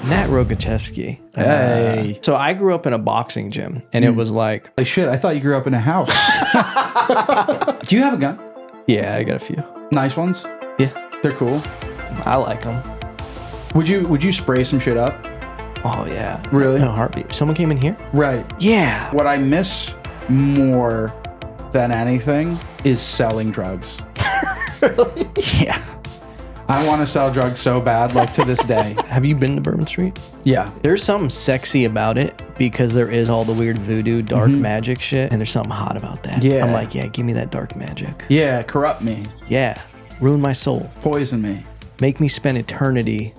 Nat Rogachevsky. Hey. So I grew up in a boxing gym, and it was like, Like, shit, I thought you grew up in a house. Do you have a gun? yeah, I got a few. Nice ones? Yeah, They're cool. I like them. Would you spray some shit up? Oh yeah, Really? In a heartbeat. Someone came in here. Right. Yeah. What I miss more than anything is selling drugs. Really? Yeah. I want to sell drugs so bad, like to this day. Have you been to Bourbon Street? Yeah. There's something sexy about it because there is all the weird voodoo, dark magic shit, and there's something hot about that. Yeah. I'm like, yeah, give me that dark magic. Yeah, corrupt me. Yeah. Ruin my soul. Poison me. Make me spend eternity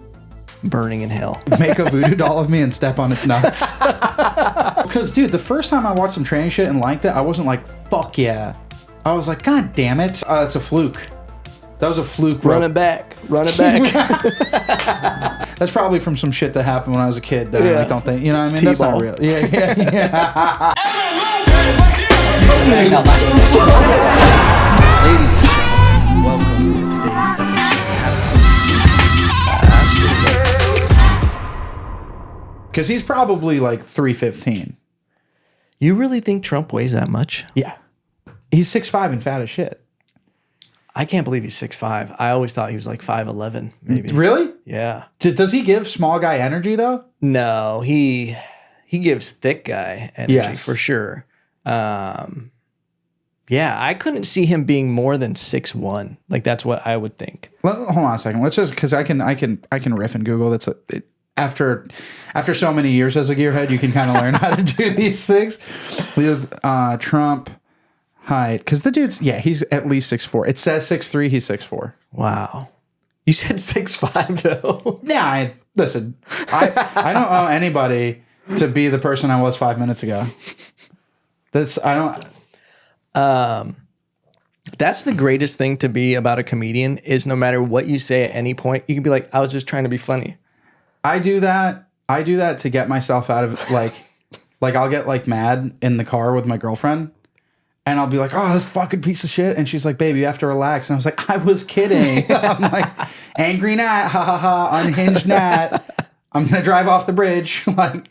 burning in hell. Make a voodoo doll of me and step on its nuts. Because, dude, the first time I watched some tranny shit and liked it, I wasn't like, fuck yeah. I was like, God damn it. It's a fluke. That was a fluke. Run it back. Run it back. That's probably from some shit that happened when I was a kid that I like, don't think, you know what I mean? That's not T-ball. real. Yeah. Ladies and gentlemen, welcome to today's episode. Because he's probably like 315. You really think Trump weighs that much? Yeah. He's 6'5" and fat as shit. I can't believe he's 6'5". I always thought he was like 5'11", maybe. Really? Yeah. Does he give small guy energy though? No, he gives thick guy energy Yes. for sure. Yeah, I couldn't see him being more than 6'1". Like that's what I would think. Hold on a second. Let's just, because I can riff in Google. That's after so many years as a gearhead, you can kind of learn how to do these things. With Trump height, because the dude's he's at least 6'4". It says 6'3". He's 6'4". Wow. You said 6'5" though. Yeah, listen. I don't owe anybody to be the person I was 5 minutes ago. That's the greatest thing to be about a comedian is no matter what you say at any point, you can be like, I was just trying to be funny. I do that to get myself out of like I'll get like mad in the car with my girlfriend. And I'll be like, oh, this fucking piece of shit. And she's like, baby, you have to relax. And I was like, I was kidding. I'm like, angry Nat, ha ha ha, unhinged Nat. I'm going to drive off the bridge. Like,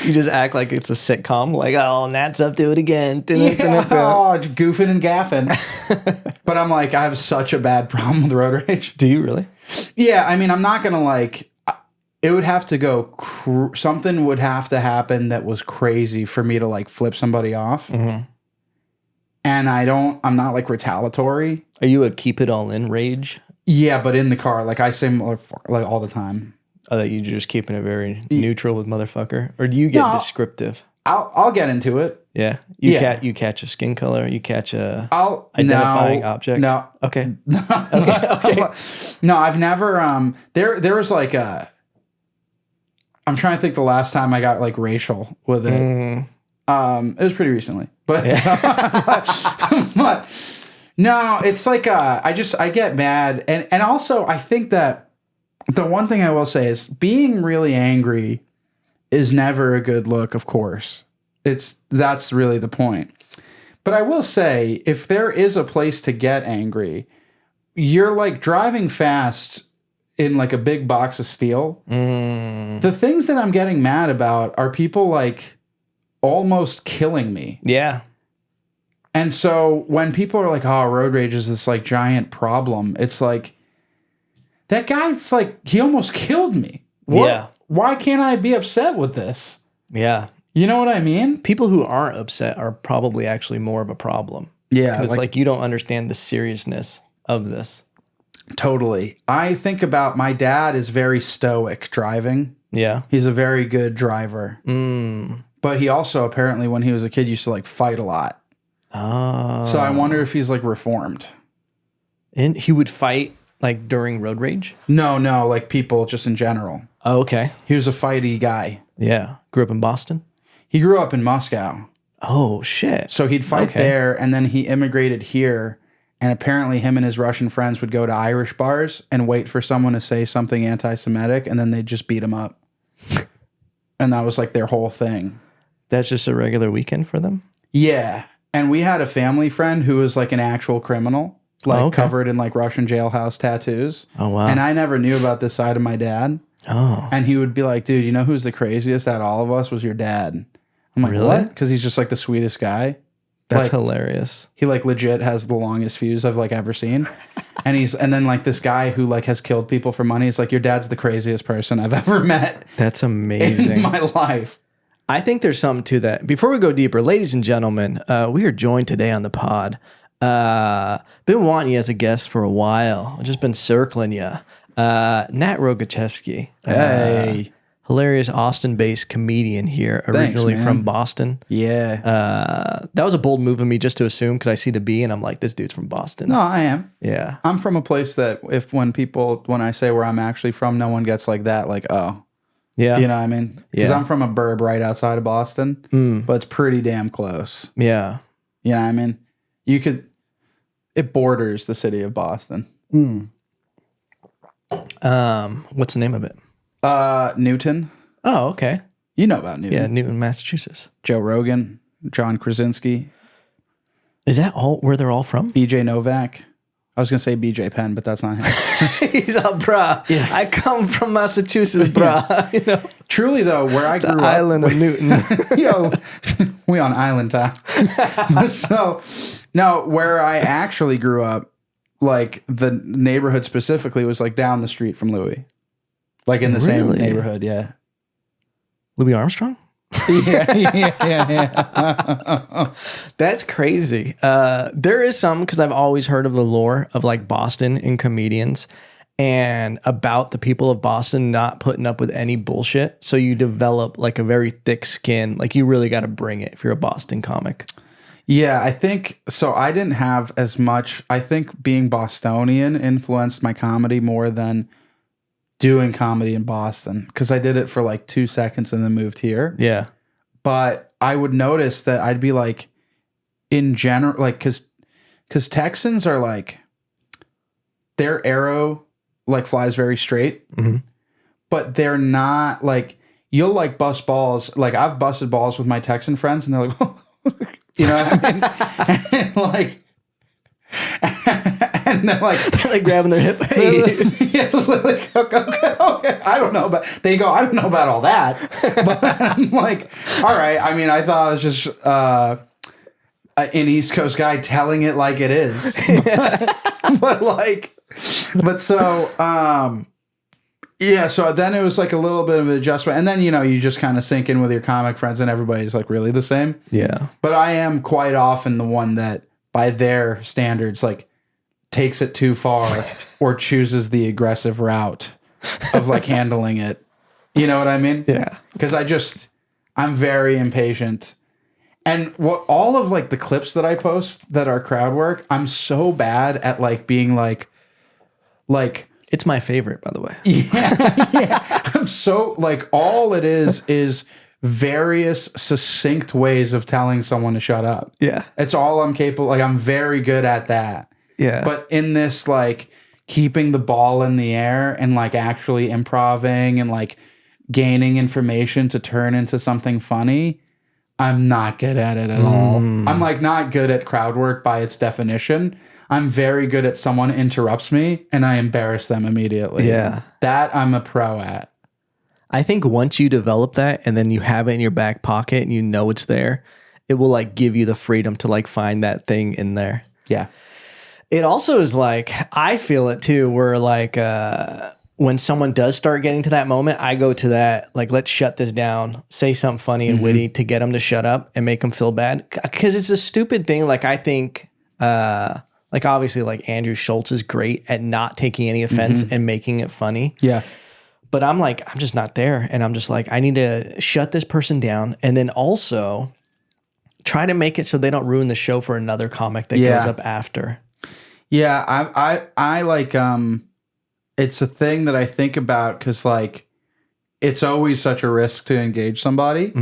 You just act like it's a sitcom. Like, oh, Nat's up to it again. oh, goofing and gaffing. But I'm like, I have such a bad problem with road rage. Do you really? Yeah, I mean, I'm not going to like, it would have to go, something would have to happen that was crazy for me to like flip somebody off. Mm-hmm. And I'm not like retaliatory. Are you a keep it all in rage? Yeah, but in the car, like I say like all the time. Oh, that you just keeping it very neutral with motherfucker? Or do you get descriptive? I'll get into it. Yeah. You catch a skin color, you catch a identifying object. No. Okay. Okay. No, I've never there was like I'm trying to think the last time I got like racial with it. It was pretty recently. But, but no, it's like I get mad and also I think that the one thing I will say is being really angry is never a good look, of course. That's really the point. But I will say if there is a place to get angry, you're like driving fast in like a big box of steel. The things that I'm getting mad about are people like almost killing me. Yeah. And so when people are like, oh, road rage is this like giant problem, it's like, that guy's like, he almost killed me. What? Yeah. Why can't I be upset with this? Yeah. You know what I mean? People who aren't upset are probably actually more of a problem. Yeah. It's like you don't understand the seriousness of this. Totally. I think about my dad is very stoic driving. Yeah. He's a very good driver. But he also apparently when he was a kid used to like fight a lot. Oh. So I wonder if he's like reformed. And he would fight like during road rage? No, like people just in general. Oh, okay. He was a fighty guy. Yeah. Grew up in Boston? He grew up in Moscow. Oh, shit. So he'd fight there and then he immigrated here. And apparently him and his Russian friends would go to Irish bars and wait for someone to say something anti-Semitic and then they'd just beat him up. And that was like their whole thing. That's just a regular weekend for them? Yeah. And we had a family friend who was like an actual criminal, like covered in like Russian jailhouse tattoos. Oh, wow. And I never knew about this side of my dad. Oh, And he would be like, dude, you know who's the craziest out of all of us was your dad. I'm like, Really? what? Because he's just like the sweetest guy. that's Like, hilarious. he like legit has the longest fuse I've like ever seen. And then like this guy who like has killed people for money is like, your dad's the craziest person I've ever met That's in amazing. my life. I think there's something to that. Before we go deeper, ladies and gentlemen, we are joined today on the pod. Been wanting you as a guest for a while. I've just been circling you. Nat Rogachevsky. Hey. Hilarious Austin-based comedian here, originally man. from Boston. Yeah. That was a bold move of me just to assume because I see the B and I'm like, this dude's from Boston. No, I am. Yeah. I'm from a place that when I say where I'm actually from, no one gets like that. Like, oh, Yeah. you know what I mean? Because Yeah. I'm from a burb right outside of Boston, but it's pretty damn close. Yeah. You know what I mean? It borders the city of Boston. What's the name of it? Newton. Oh, okay. You know about Newton. Yeah, Newton, Massachusetts. Joe Rogan, John Krasinski, Is that all where they're all from? BJ Novak. I was going to say BJ Penn, but that's not him. He's a bruh. Yeah. I come from Massachusetts, bruh. You know, Truly, though, where I the grew island up. of Newton. Yo, we on island time. So, no, where I actually grew up, like the neighborhood specifically was like down the street from Louis. Like in the same Really? neighborhood, yeah. Louis Armstrong? Yeah. That's crazy. There is some, because I've always heard of the lore of like Boston and comedians and about the people of Boston not putting up with any bullshit. So you develop like a very thick skin. Like you really got to bring it if you're a Boston comic. Yeah, I think so. I didn't have as much. I think being Bostonian influenced my comedy more than doing comedy in Boston because I did it for like 2 seconds and then moved here. Yeah. But I would notice that I'd be like, in general, like, because Texans are like, their arrow like flies very straight, but they're not like, you'll like bust balls. Like I've busted balls with my Texan friends and they're like, you know what I mean? And like, and they're like, Like grabbing their hip. Hey. yeah, like, okay. I don't know about, they go, I don't know about all that. But I'm like, all right. I mean, I thought it was just an East Coast guy telling it like it is. But so, yeah, so then it was like a little bit of an adjustment. And then, you know, you just kind of sink in with your comic friends and everybody's like really the same. Yeah. But I am quite often the one that, by their standards, like takes it too far or chooses the aggressive route of like handling it. You know what I mean? Yeah. Because I'm very impatient. And what all of like the clips that I post that are crowd work, I'm so bad at like being like, It's my favorite, by the way. yeah. I'm so like, all it is various succinct ways of telling someone to shut up. Yeah. It's all I'm capable. Like I'm very good at that. Yeah. But in this, like keeping the ball in the air and like actually improving and like gaining information to turn into something funny, I'm not good at it at all. I'm like not good at crowd work by its definition. I'm very good at someone interrupts me and I embarrass them immediately. Yeah. That I'm a pro at. I think once you develop that and then you have it in your back pocket and you know it's there, it will like give you the freedom to like find that thing in there. Yeah. It also is like, I feel it too, where like when someone does start getting to that moment, I go to that, like, let's shut this down, say something funny and witty to get them to shut up and make them feel bad. Because it's a stupid thing. Like, I think, like, obviously, like, Andrew Schultz is great at not taking any offense and making it funny. Yeah. But I'm like, I'm just not there. And I'm just like, I need to shut this person down. And then also try to make it so they don't ruin the show for another comic that goes up after. Yeah. I like, it's a thing that I think about because like, it's always such a risk to engage somebody.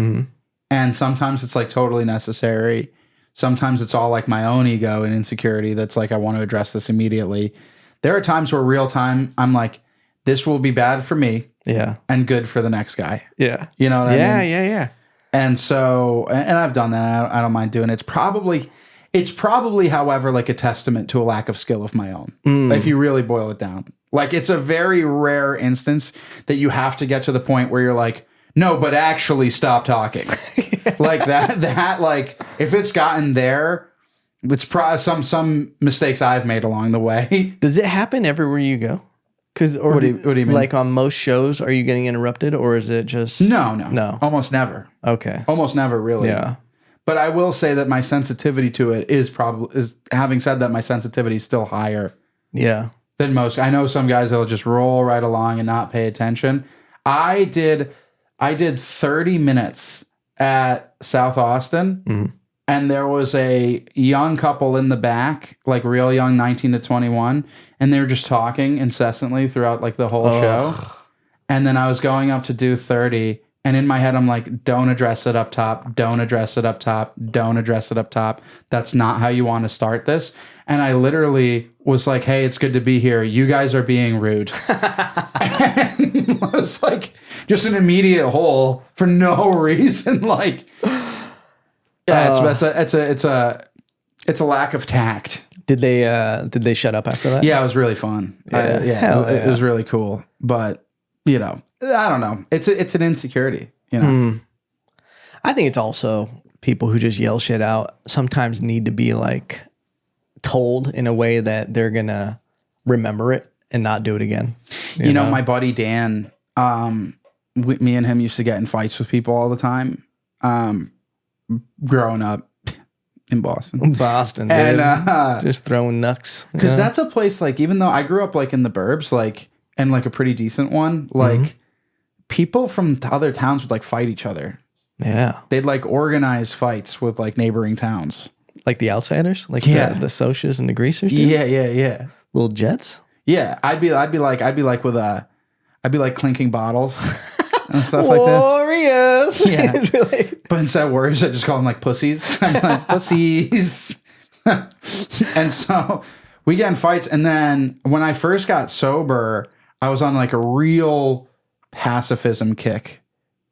And sometimes it's like totally necessary. Sometimes it's all like my own ego and insecurity that's like, I want to address this immediately. There are times where real time, I'm like, this will be bad for me and good for the next guy. Yeah. You know what I mean? Yeah. And so, and I've done that. I don't mind doing it. It's probably, however, like a testament to a lack of skill of my own. If you really boil it down, Like, it's a very rare instance that you have to get to the point where you're like, no, but actually stop talking. Like that, like, if it's gotten there, it's probably some mistakes I've made along the way. Does it happen everywhere you go? What do you mean? Like on most shows, are you getting interrupted, or is it just no, almost never. Okay, Almost never, really. yeah. But I will say that my sensitivity to it is having said that, my sensitivity is still higher Yeah. than most. I know some guys that'll just roll right along and not pay attention. I did 30 minutes at South Austin, and there was a young couple in the back, like real young, 19 to 21, and they were just talking incessantly throughout like the whole show. And then I was going up to do 30, and in my head I'm like, don't address it up top, don't address it up top, don't address it up top. That's not how you want to start this. And I literally was like, hey, it's good to be here. You guys are being rude. And it was like just an immediate hole for no reason. Like, yeah, it's a lack of tact. Did they shut up after that? Yeah, it was really fun. It was really cool. But you know, I don't know. It's an insecurity. You know, I think it's also people who just yell shit out sometimes need to be like told in a way that they're gonna remember it and not do it again. You know, my buddy Dan, me and him used to get in fights with people all the time. Growing up in Boston, dude. And just throwing knucks because that's a place like, even though I grew up like in the burbs, like, and like a pretty decent one, like people from other towns would like fight each other. Yeah, they'd like organize fights with like neighboring towns, like the outsiders, like the socias and the greasers. Dude. Yeah. Little jets. Yeah, I'd be like clinking bottles and stuff like that. Warriors. Yeah. But instead of warriors, I just call them like pussies. I'm like, pussies. And so we get in fights. And then when I first got sober, I was on like a real pacifism kick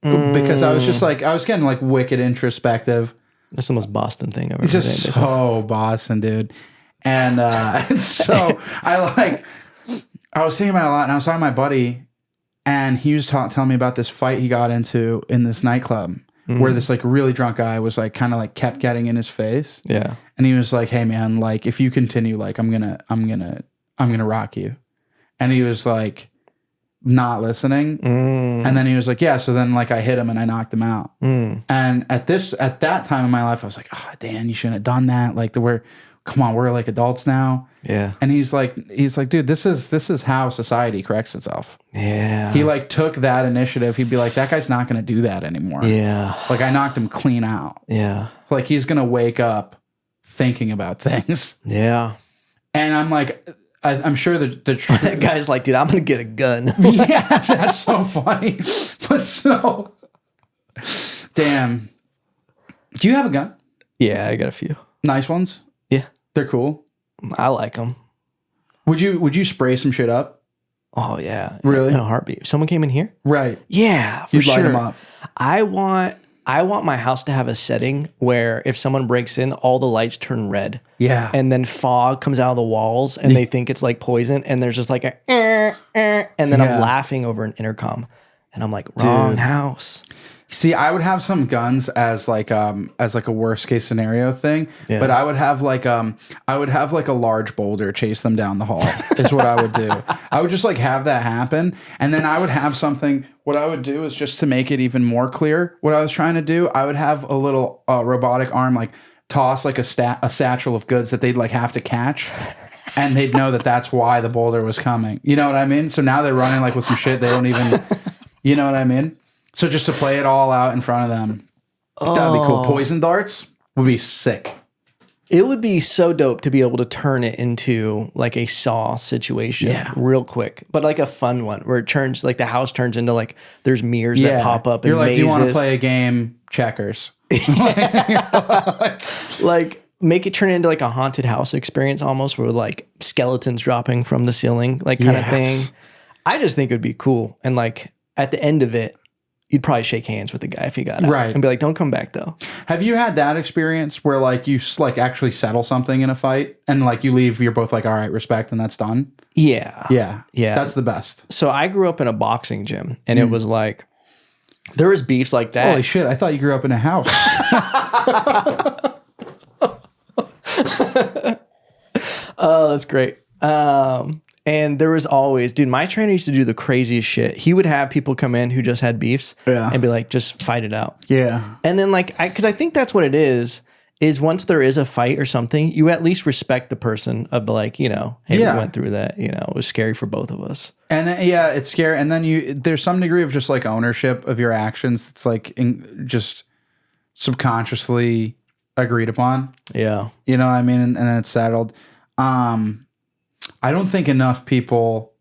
because I was just like, I was getting like wicked introspective. That's the most Boston thing I've ever It's just so Boston, dude. And so I was thinking about it a lot, and I was talking to my buddy, and he was telling me about this fight he got into in this nightclub where this like really drunk guy was like kind of like kept getting in his face. Yeah. And he was like, hey man, like if you continue, like I'm gonna rock you. And he was like not listening. And then he was like, yeah, so then like I hit him and I knocked him out. And at that time in my life, I was like, oh Dan, you shouldn't have done that. Like come on, we're like adults now. Yeah. And he's like, dude, this is how society corrects itself. Yeah. He like took that initiative. He'd be like, that guy's not going to do that anymore. Yeah. Like I knocked him clean out. Yeah. Like he's going to wake up thinking about things. Yeah. And I'm like, I'm sure that guy's like, dude, I'm going to get a gun. Yeah, that's so funny. But so, damn. Do you have a gun? Yeah, I got a few. Nice ones? Yeah. They're cool. I like them. Would you spray some shit up? Oh yeah, really? In a heartbeat. If someone came in here, right? Yeah, for You'd sure. light them up. I want my house to have a setting where if someone breaks in, all the lights turn red. Yeah, and then fog comes out of the walls, and they think it's like poison, and there's just like a, and then I'm laughing over an intercom, and I'm like, wrong house. See, I would have some guns as like a worst case scenario thing, but I would have like a large boulder chase them down the hall is what I would do. I would just like have that happen, and then I would have something. What I would do is just to make it even more clear what I was trying to do. I would have a little robotic arm like toss like a satchel of goods that they'd like have to catch. And they'd know that that's why the boulder was coming. You know what I mean? So now they're running like with some shit they don't even, you know what I mean? So just to play it all out in front of them, that'd be cool. Poison darts would be sick. It would be so dope to be able to turn it into like a Saw situation real quick, but like a fun one where it turns like the house turns into like there's mirrors that pop up. You're and like, mazes. do you want to play a game? Checkers. Like make it turn into like a haunted house experience almost, where like skeletons dropping from the ceiling, like kind of thing. I just think it would be cool, and like at the end of it, you'd probably shake hands with the guy if he got out. Right. And be like, don't come back though. Have you had that experience where like you like actually settle something in a fight and like you leave, you're both like, all right, respect, and that's done? Yeah. Yeah. Yeah. That's the best. So I grew up in a boxing gym, and it was like, there was beefs like that. Holy shit. I thought you grew up in a house. Oh, that's great. And there was always, dude, my trainer used to do the craziest shit. He would have people come in who just had beefs and be like, just fight it out. Yeah. And then like, because I think that's what it is once there is a fight or something, you at least respect the person of like, you know, hey, we went through that, you know, it was scary for both of us. And it's scary. And then there's some degree of just like ownership of your actions. It's like just subconsciously agreed upon. Yeah. You know what I mean? And then it's settled. I don't think enough people,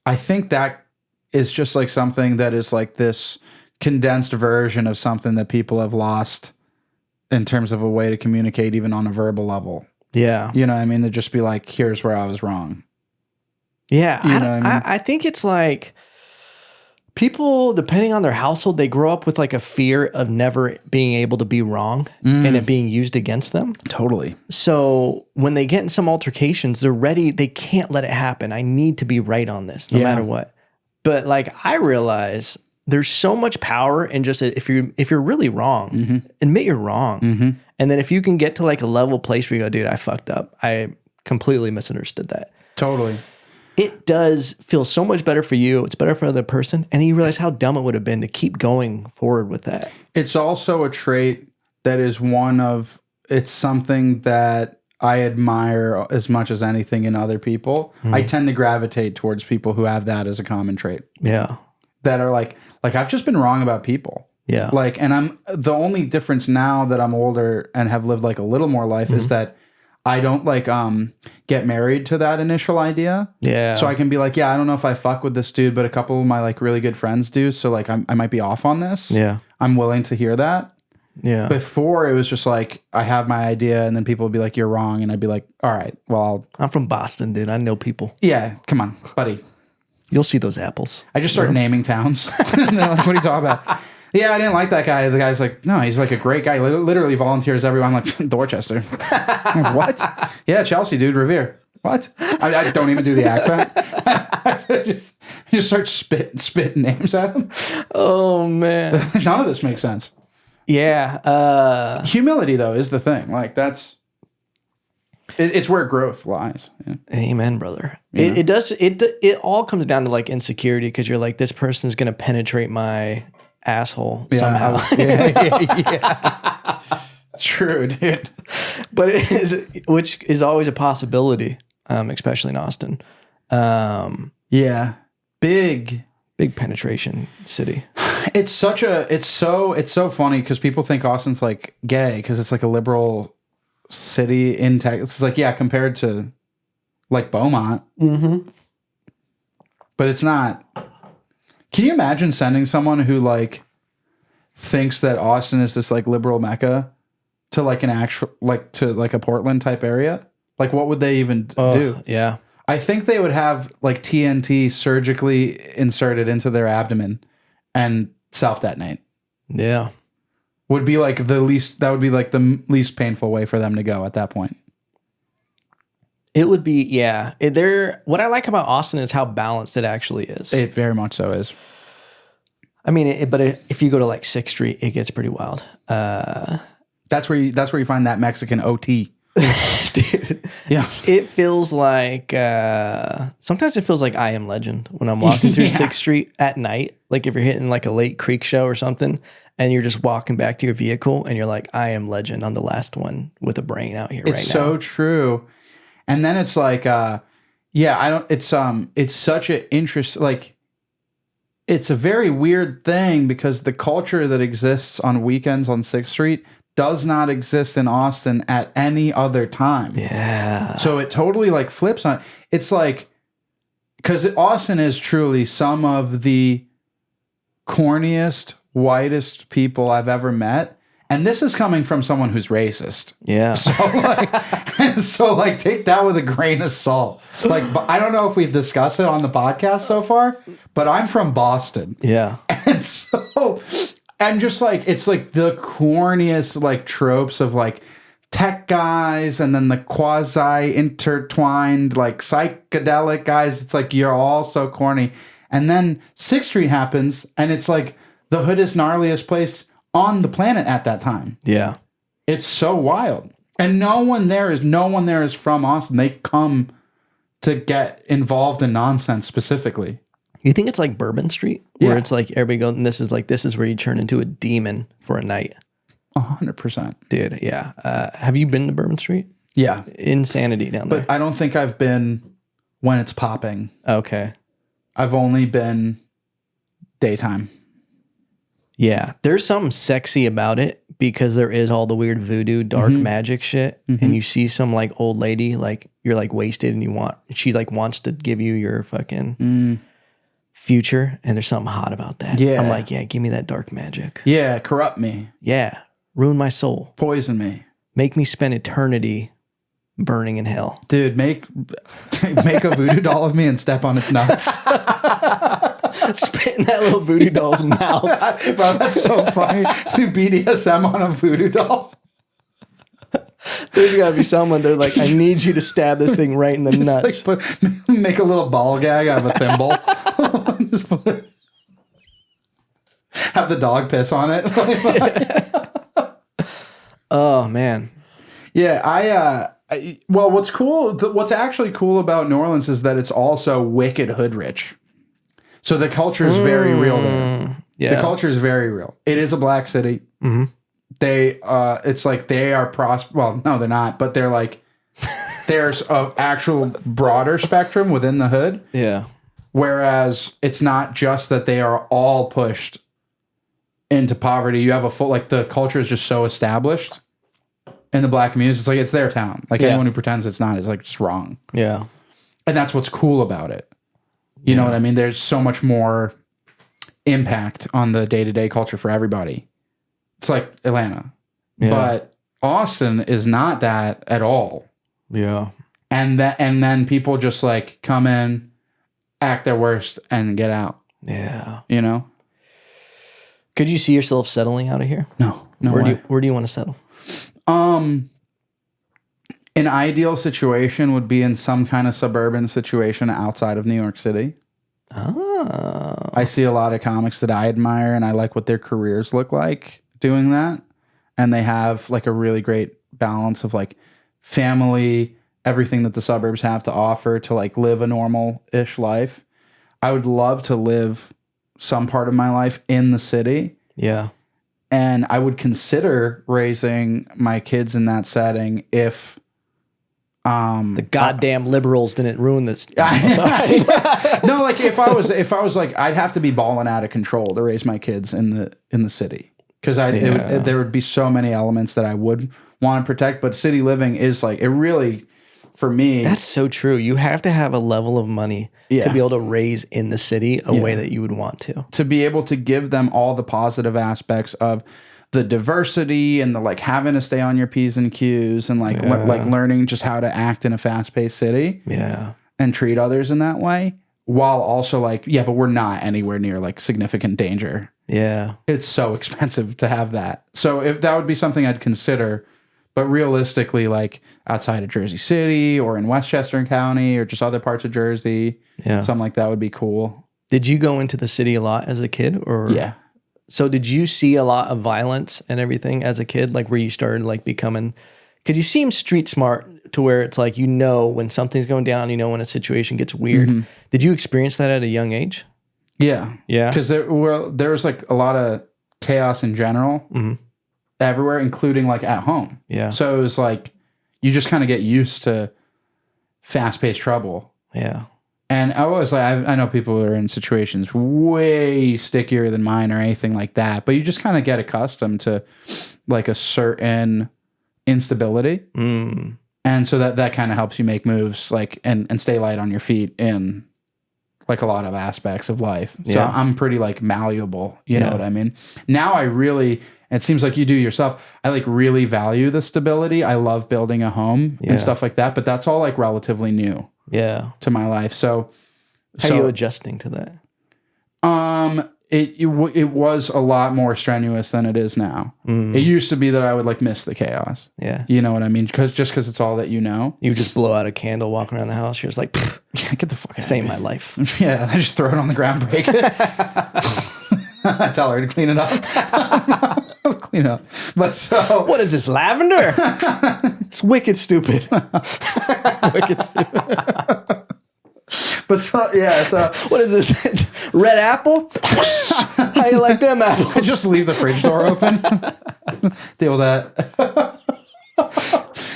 I think that is just like something that is like this condensed version of something that people have lost in terms of a way to communicate even on a verbal level. Yeah. You know what I mean? To just be like, here's where I was wrong. Yeah. You know what I mean? I think it's like people, depending on their household, they grow up with like a fear of never being able to be wrong and it being used against them. Totally. So when they get in some altercations, they're ready. They can't let it happen. I need to be right on this no matter what. But like, I realize there's so much power in just if you're really wrong, admit you're wrong. And then if you can get to like a level place where you go, dude, I fucked up. I completely misunderstood that. Totally. It does feel so much better for you. It's better for the other person. And then you realize how dumb it would have been to keep going forward with that. It's also a trait that is it's something that I admire as much as anything in other people. I tend to gravitate towards people who have that as a common trait. Yeah. That are like I've just been wrong about people. Yeah. Like, and I'm the only difference now that I'm older and have lived like a little more life is that I don't like get married to that initial idea. Yeah. So I can be like, yeah, I don't know if I fuck with this dude, but a couple of my like really good friends do. So like I might be off on this. Yeah. I'm willing to hear that. Yeah. Before it was just like I have my idea and then people would be like, you're wrong. And I'd be like, all right, well, I'm from Boston, dude. I know people. yeah, come on, buddy. You'll see those apples. I just start naming towns. And they're like, what are you talking about? Yeah, I didn't like that guy. The guy's like, no, he's like a great guy. Literally volunteers everywhere. I'm like, Dorchester. I'm like, what? Yeah, Chelsea, dude, Revere. What? I don't even do the accent. I just start spitting names at him. Oh, man. None of this makes sense. Yeah. Humility, though, is the thing. Like, it's where growth lies. Yeah. Amen, brother. Yeah. It all comes down to like insecurity because you're like, this person's going to penetrate my asshole somehow. Yeah. True, dude. But which is always a possibility, especially in Austin. Yeah. Big penetration city. It's so funny because people think Austin's like gay because it's like a liberal city in Texas. It's like, yeah, compared to like Beaumont. But it's not. Can you imagine sending someone who like thinks that Austin is this like liberal mecca to like an actual to a Portland type area? Like what would they even do? Yeah. I think they would have like TNT surgically inserted into their abdomen and self-detonate. Yeah. Would be like the least painful way for them to go at that point. It would be, yeah. What I like about Austin is how balanced it actually is. It very much so is. I mean, but if you go to like 6th Street, it gets pretty wild. That's where you find that Mexican OT. Dude. Yeah. It feels like, sometimes it feels like I Am Legend when I'm walking through 6th Street at night. Like if you're hitting like a late creek show or something and you're just walking back to your vehicle and you're like, I am legend. I'm the last one with a brain out here right now. It's so true. And then it's like, it's such an interest, like, it's a very weird thing because the culture that exists on weekends on 6th Street does not exist in Austin at any other time. Yeah. So it totally like flips on. It's like, because Austin is truly some of the corniest, whitest people I've ever met. And this is coming from someone who's racist. Yeah. So like take that with a grain of salt. Like, I don't know if we've discussed it on the podcast so far, but I'm from Boston. Yeah. And so I'm just like, it's like the corniest like tropes of like tech guys and then the quasi intertwined like psychedelic guys. It's like you're all so corny. And then 6th Street happens and it's like the hoodest, gnarliest place on the planet at that time. Yeah. It's so wild. And no one there is from Austin. They come to get involved in nonsense specifically. You think it's like Bourbon Street? Where it's like everybody goes, and this is where you turn into a demon for a night. 100%. Dude, yeah. Have you been to Bourbon Street? Yeah. Insanity down there. But I don't think I've been when it's popping. Okay. I've only been daytime. Yeah. There's something sexy about it because there is all the weird voodoo, dark magic shit. And you see some like old lady, like you're like wasted and she like wants to give you your fucking future. And there's something hot about that. Yeah. I'm like, yeah, give me that dark magic. Yeah. Corrupt me. Yeah. Ruin my soul. Poison me. Make me spend eternity burning in hell. Dude, make a voodoo doll of me and step on its nuts. Spit in that little voodoo doll's mouth. Bro, that's so funny. Do BDSM on a voodoo doll. There's gotta be someone, they're like, I need you to stab this thing right in the nuts. Like make a little ball gag out of a thimble. Just put it, have the dog piss on it. Oh, man. Yeah, well, what's actually cool about New Orleans is that it's also wicked hood rich. So the culture is very real there. Yeah. The culture is very real. It is a black city. Mm-hmm. It's like they are well, no, they're not, but they're like, there's an actual broader spectrum within the hood. Yeah. Whereas it's not just that they are all pushed into poverty. You have a full, like the culture is just so established in the black communities. It's like, it's their town. Like anyone who pretends it's not is like just wrong. Yeah. And that's what's cool about it. You know what I mean? There's so much more impact on the day-to-day culture for everybody. It's like Atlanta. Yeah. But Austin is not that at all. Yeah. And then people just like come in, act their worst, and get out. Yeah. You know? Could you see yourself settling out of here? No. Where do you want to settle? An ideal situation would be in some kind of suburban situation outside of New York City. Oh. I see a lot of comics that I admire, and I like what their careers look like doing that. And they have like a really great balance of like family, everything that the suburbs have to offer to like live a normal-ish life. I would love to live some part of my life in the city. Yeah. And I would consider raising my kids in that setting if the goddamn liberals didn't ruin this. No, like if I was like, I'd have to be balling out of control to raise my kids in the city, because there would be so many elements that I would want to protect. But city living is like, it really, for me, that's so true. You have to have a level of money to be able to raise in the city a way that you would want to be able to give them all the positive aspects of the diversity and the like having to stay on your P's and Q's and like like learning just how to act in a fast-paced city and treat others in that way, while also like, but we're not anywhere near like significant danger. Yeah. It's so expensive to have that. So if that would be something I'd consider, but realistically, like outside of Jersey City or in Westchester County or just other parts of Jersey, something like that would be cool. Did you go into the city a lot as a kid, or? Yeah. So did you see a lot of violence and everything as a kid, like where you started like becoming, because you seem street smart to where it's like, you know, when something's going down, you know, when a situation gets weird. Mm-hmm. Did you experience that at a young age? Yeah. Yeah. Because there was like a lot of chaos in general everywhere, including like at home. Yeah. So it was like, you just kind of get used to fast-paced trouble. Yeah. And I was like, I know people who are in situations way stickier than mine or anything like that, but you just kind of get accustomed to like a certain instability. Mm. And so that kind of helps you make moves like and stay light on your feet in like a lot of aspects of life. So I'm pretty like malleable, you know what I mean? Now I really, it seems like you do yourself, I like really value the stability. I love building a home and stuff like that, but that's all like relatively new. To my life. So how are you adjusting to that? it was a lot more strenuous than it is now. It used to be that I would like miss the chaos. Yeah. You know what I mean? Because it's all that you know. You would just blow out a candle, walk around the house. You're just like, Get the fuck out. save my life. Yeah, I just throw it on the ground, break it. I tell her to clean it up. Clean it up. But so What is this, lavender? It's wicked stupid. wicked stupid. But so yeah, so What is this? Red apple? How you like them apples? just leave the fridge door open. Deal with that.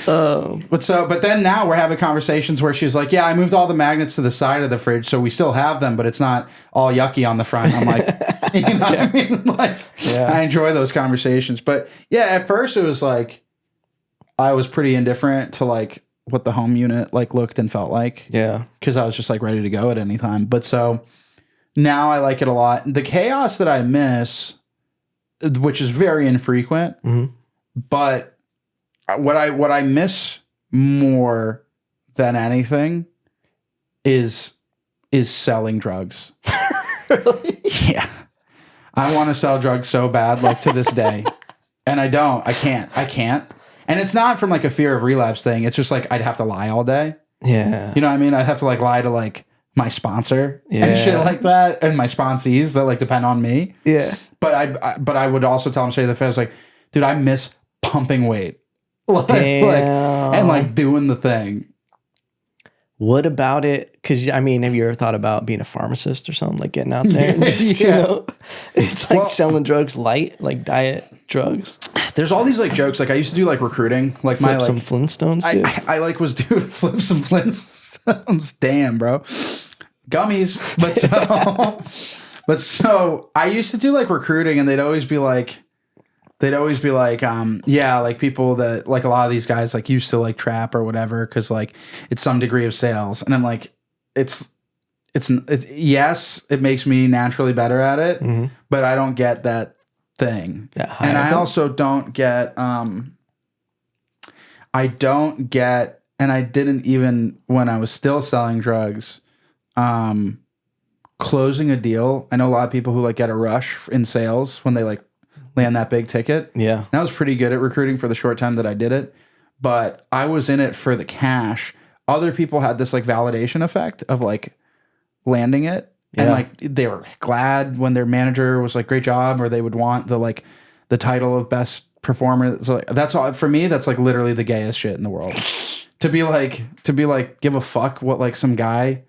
But then now we're having conversations where she's like, yeah, I moved all the magnets to the side of the fridge, so we still have them, but it's not all yucky on the front. I'm like, you know what I mean? Like, I enjoy those conversations. But yeah, at first it was like, I was pretty indifferent to like what the home unit like looked and felt like. Yeah. Because I was just like ready to go at any time. But so now I like it a lot. The chaos that I miss, which is very infrequent, but what I miss more than anything is selling drugs. Really? Yeah. I want to sell drugs so bad, like to this day. And I don't. I can't. And it's not from like a fear of relapse thing. It's just like I'd have to lie all day. Yeah. You know what I mean? I'd have to like lie to like my sponsor and Yeah. shit like that, and my sponsees that like depend on me. Yeah. But I would also tell them straight to the face, I was like, dude, I miss pumping weight. Damn. And like doing the thing. What about it? Because, I mean, have you ever thought about being a pharmacist or something? Like getting out there and just, Yeah. you know, it's like selling drugs light, like diet drugs. There's all these like jokes. Like I used to do like recruiting. Like Flip my like some Flintstones, dude. I like was doing flip some Flintstones. Damn, bro. Gummies. But so I used to do like recruiting, and they'd always be like, yeah, like people that like a lot of these guys like used to like trap or whatever, because like it's some degree of sales. And I'm like, it's yes, it makes me naturally better at it, but I don't get that thing. And I also don't get and I didn't even when I was still selling drugs, closing a deal. I know a lot of people who like get a rush in sales when they like land that big ticket. Yeah. And I was pretty good at recruiting for the short time that I did it, but I was in it for the cash. Other people had this like validation effect of like landing it. Yeah. And like they were glad when their manager was like, great job, or they would want the title of best performer. So that's all for me. That's like literally the gayest shit in the world. to be like, give a fuck what like some guy,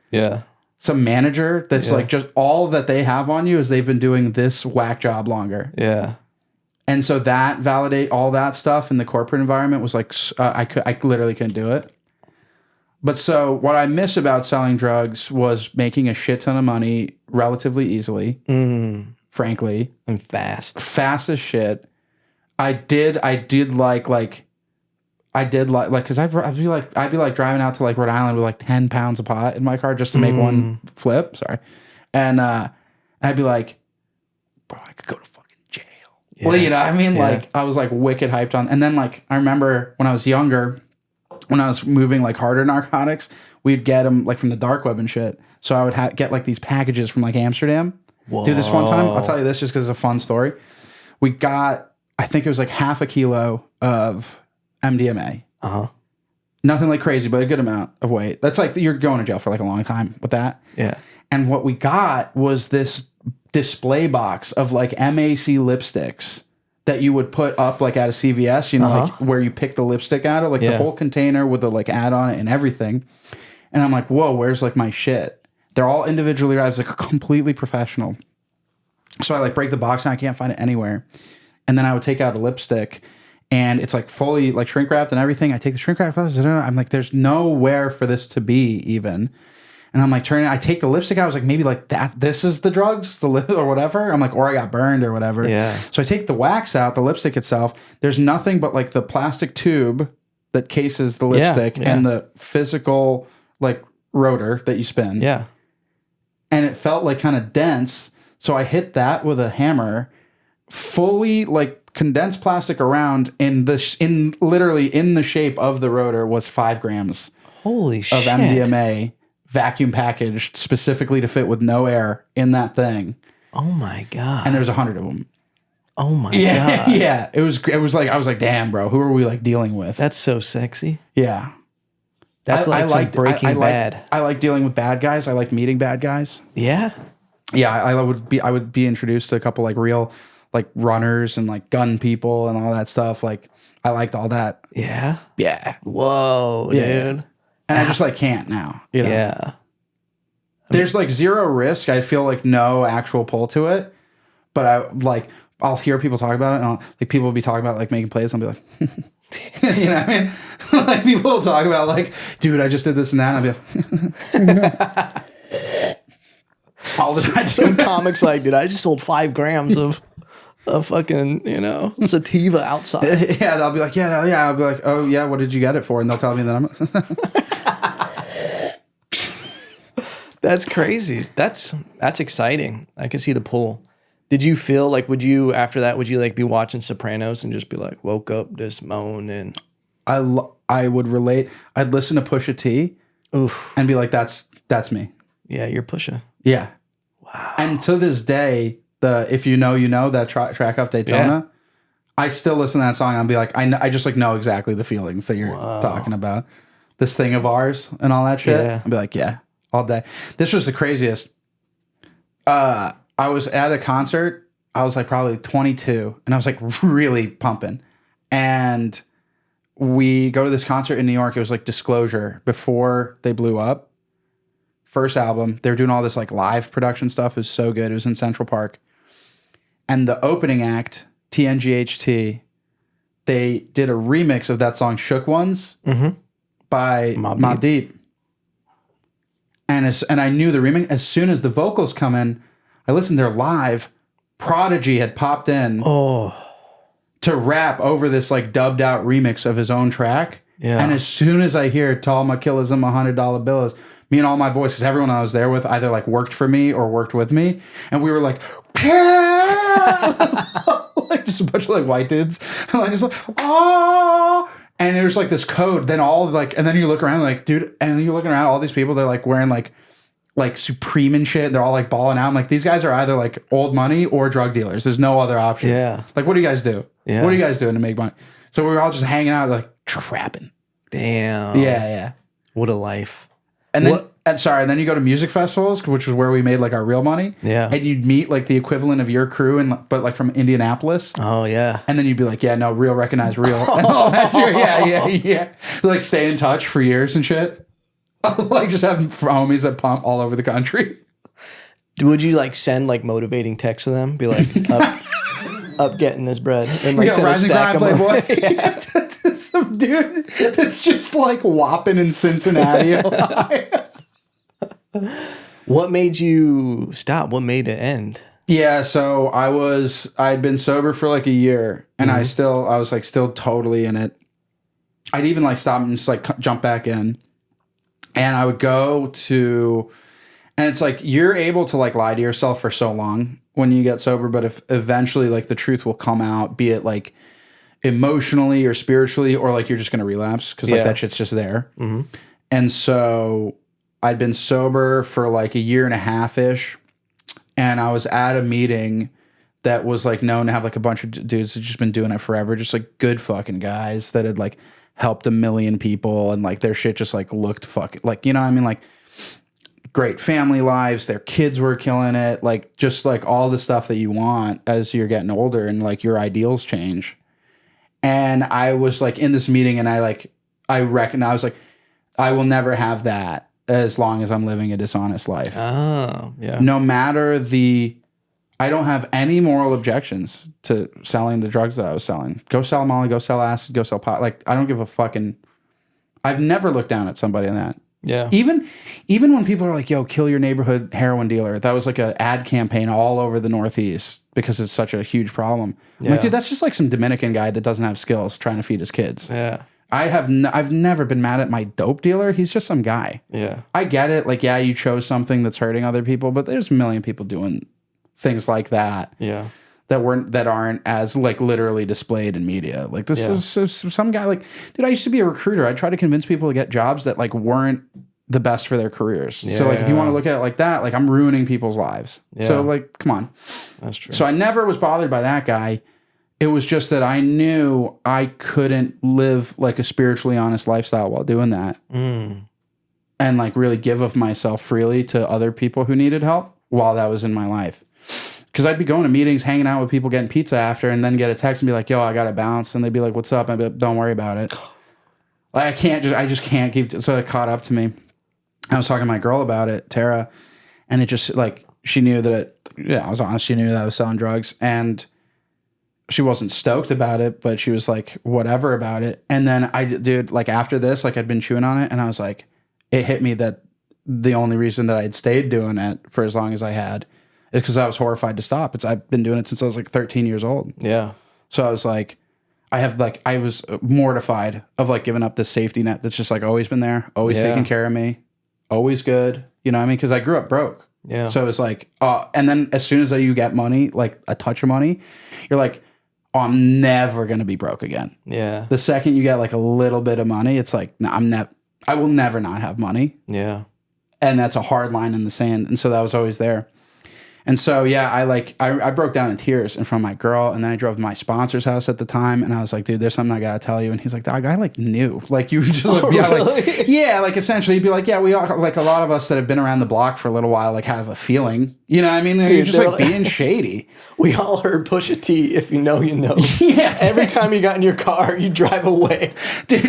some manager that's like just all that they have on you is they've been doing this whack job longer. Yeah. And so that validate all that stuff in the corporate environment was like, I literally couldn't do it. But so what I miss about selling drugs was making a shit ton of money relatively easily, frankly. And fast. Fast as shit. I did like, cause I'd be like driving out to like Rhode Island with like 10 pounds of pot in my car just to make one flip. Sorry. And, I'd be like, bro, I could go to fucking jail. Yeah. Well, you know, I mean, like I was like wicked hyped on, and then like, I remember when I was younger, when I was moving like harder narcotics, we'd get them like from the dark web and shit. So I would get like these packages from like Amsterdam. Whoa. Dude, this one time, I'll tell you this just because it's a fun story. We got, I think it was like half a kilo of MDMA. Nothing like crazy, but a good amount of weight. That's like, you're going to jail for like a long time with that. Yeah. And what we got was this display box of like MAC lipsticks that you would put up like at a CVS, you know, like where you pick the lipstick out of, like the whole container with the like ad on it and everything. And I'm like, whoa, where's like my shit? They're all individually wrapped, like completely professional. So I like break the box and I can't find it anywhere. And then I would take out a lipstick and it's like fully like shrink wrapped and everything. I take the shrink wrap, I'm like, there's nowhere for this to be even. And I'm like I take the lipstick out. I was like, maybe like that, this is the drugs, or whatever. I'm like, or I got burned or whatever. Yeah. So I take the wax out, the lipstick itself. There's nothing but like the plastic tube that cases the lipstick and the physical like rotor that you spin. Yeah. And it felt like kind of dense. So I hit that with a hammer, fully like condensed plastic around literally in the shape of the rotor was 5 grams Holy shit. of MDMA. Vacuum packaged specifically to fit with no air in that thing. Oh my God. And there's 100 of them. Oh my Yeah, God. yeah. It was like I was like, damn, bro, who are we like dealing with? That's so sexy. Yeah, That's like some Breaking Bad. I like dealing with bad guys. I like meeting bad guys. Yeah. Yeah, I would be introduced to a couple like real like runners and like gun people and all that stuff. Like I liked all that. Yeah. Yeah, Whoa, Yeah. dude. and I just like can't now. You know, Yeah. there's like zero risk. I feel like no actual pull to it, but I'll hear people talk about it, and like people will be talking about like making plays, and I'll be like, you know what I mean? Like people will talk about like, dude, I just did this and that, and I'll be like, all the time. Some comics like, dude, I just sold 5 grams of fucking, sativa outside. Yeah, they'll be like, yeah. I'll be like, oh yeah, what did you get it for? And they'll tell me that I'm. That's crazy. That's exciting. I can see the pull. Did you feel like, would you like be watching Sopranos and just be like, woke up, just moan and. I would relate. I'd listen to Pusha T. Oof. And be like, that's me. Yeah, you're Pusha. Yeah. Wow. And to this day, If You Know, You Know, that track off Daytona, I still listen to that song and be like, I just like know exactly the feelings that you're talking about. This thing of ours and all that shit. Yeah. I'd be like, yeah, all day. This was the craziest. I was at a concert. I was like probably 22 and I was like really pumping. And we go to this concert in New York. It was like Disclosure before they blew up. First album. They were doing all this like live production stuff. It was so good. It was in Central Park. And the opening act, TNGHT, they did a remix of that song Shook Ones by Mobb Deep. And I knew the remix. As soon as the vocals come in, I listened to their live. Prodigy had popped in to rap over this like dubbed out remix of his own track. Yeah. And as soon as I hear Tall my killers and my $100 bills, me and all my boys, because everyone I was there with either like worked for me or worked with me, and we were like, like just a bunch of like white dudes, and like just like, oh, and there's like this code. Then all like, and then you look around like, dude, and then you're looking around, all these people, they're like wearing like Supreme and shit. They're all like balling out. I'm like, these guys are either like old money or drug dealers. There's no other option. Yeah. Like, what do you guys do? Yeah. What are you guys doing to make money? So we were all just hanging out, like trapping. Damn. Yeah. What a life. And then you go to music festivals, which is where we made like our real money. Yeah. And you'd meet like the equivalent of your crew, but like from Indianapolis. Oh yeah. And then you'd be like, yeah, no, real, recognize real. And all that shit. Yeah. Like stay in touch for years and shit. Like just having homies that pump all over the country. Would you like send like motivating texts to them? Be like, up getting this bread. And like send a stack of Playboy. Yeah. Some dude that's just like whopping in Cincinnati. What made you stop? What made it end? Yeah, so I'd been sober for like a year, and I was like still totally in it. I'd even like stop and just like jump back in. And I would go to, and it's like you're able to like lie to yourself for so long when you get sober, but if eventually like the truth will come out, be it like emotionally or spiritually, or like you're just gonna relapse because like that shit's just there. Mm-hmm. And so I'd been sober for like a year and a half ish, and I was at a meeting that was like known to have like a bunch of dudes that just been doing it forever, just like good fucking guys that had like helped 1 million people, and like their shit just like looked fucking like, you know what I mean, like great family lives, their kids were killing it, like just like all the stuff that you want as you're getting older and like your ideals change. And I was like in this meeting, and I was like, I will never have that as long as I'm living a dishonest life. Oh, yeah. No matter I don't have any moral objections to selling the drugs that I was selling. Go sell Molly, go sell acid, go sell pot. Like, I don't give a fucking, I've never looked down at somebody on that. Yeah. Even when people are like, yo, kill your neighborhood heroin dealer. That was like an ad campaign all over the Northeast because it's such a huge problem. I'm like, dude, that's just like some Dominican guy that doesn't have skills trying to feed his kids. Yeah. I've never been mad at my dope dealer. He's just some guy. Yeah. I get it. Like, yeah, you chose something that's hurting other people, but there's 1 million people doing things like that. Yeah. That aren't as like literally displayed in media. Like this is some guy like, dude, I used to be a recruiter. I tried to convince people to get jobs that like weren't the best for their careers. So like, if you want to look at it like that, like I'm ruining people's lives. Yeah. So like, come on. That's true. So I never was bothered by that guy. It was just that I knew I couldn't live like a spiritually honest lifestyle while doing that. And like really give of myself freely to other people who needed help while that was in my life. Because I'd be going to meetings, hanging out with people, getting pizza after, and then get a text and be like, yo, I got to bounce. And they'd be like, what's up? I'd be like, don't worry about it. Like, I just can't keep, so it caught up to me. I was talking to my girl about it, Tara, and it just like, she knew that I was honest. She knew that I was selling drugs, and she wasn't stoked about it, but she was like, whatever about it. And then like after this, like I'd been chewing on it, and I was like, it hit me that the only reason that I'd stayed doing it for as long as I had is because I was horrified to stop. I've been doing it since I was like 13 years old. Yeah. So I was like, I was mortified of like giving up this safety net that's just like always been there, always taking care of me, always good. You know what I mean? Because I grew up broke. Yeah. So it was like, and then as soon as you get money, like a touch of money, you're like, oh, I'm never going to be broke again. Yeah. The second you get like a little bit of money, it's like, no, I will never not have money. Yeah. And that's a hard line in the sand. And so that was always there. And so, yeah, I broke down in tears in front of my girl, and then I drove to my sponsor's house at the time, and I was like, dude, there's something I got to tell you. And he's like, dog, I like knew. Like, you would just like, really? yeah, like essentially he'd be like, yeah, we all, like a lot of us that have been around the block for a little while, like have a feeling, you know what I mean? Dude, you're just like being shady. We all heard Pusha T, if you know, you know. Yeah. Every time you got in your car, you drive away. Dude,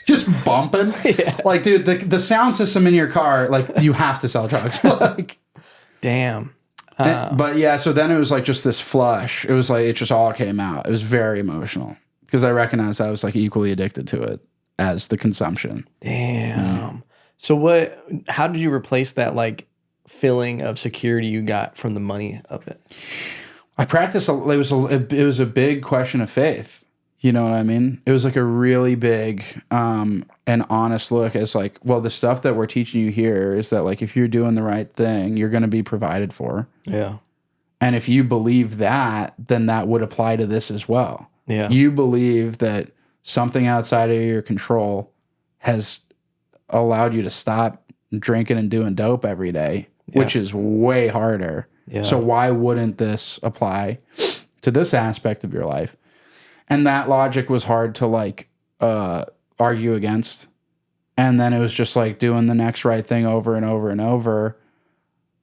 just bumping. Yeah. Like, dude, the sound system in your car, like, you have to sell drugs. Like, damn. But yeah, so then it was like just this flush. It was like, it just all came out. It was very emotional because I recognized I was like equally addicted to it as the consumption. Damn. So how did you replace that like feeling of security you got from the money of it? I practiced, it was a big question of faith. You know what I mean? It was like a really big and honest look as like, well, the stuff that we're teaching you here is that like, if you're doing the right thing, you're going to be provided for. Yeah. And if you believe that, then that would apply to this as well. Yeah. You believe that something outside of your control has allowed you to stop drinking and doing dope every day, which is way harder. Yeah. So why wouldn't this apply to this aspect of your life? And that logic was hard to like argue against. And then it was just like doing the next right thing over and over and over.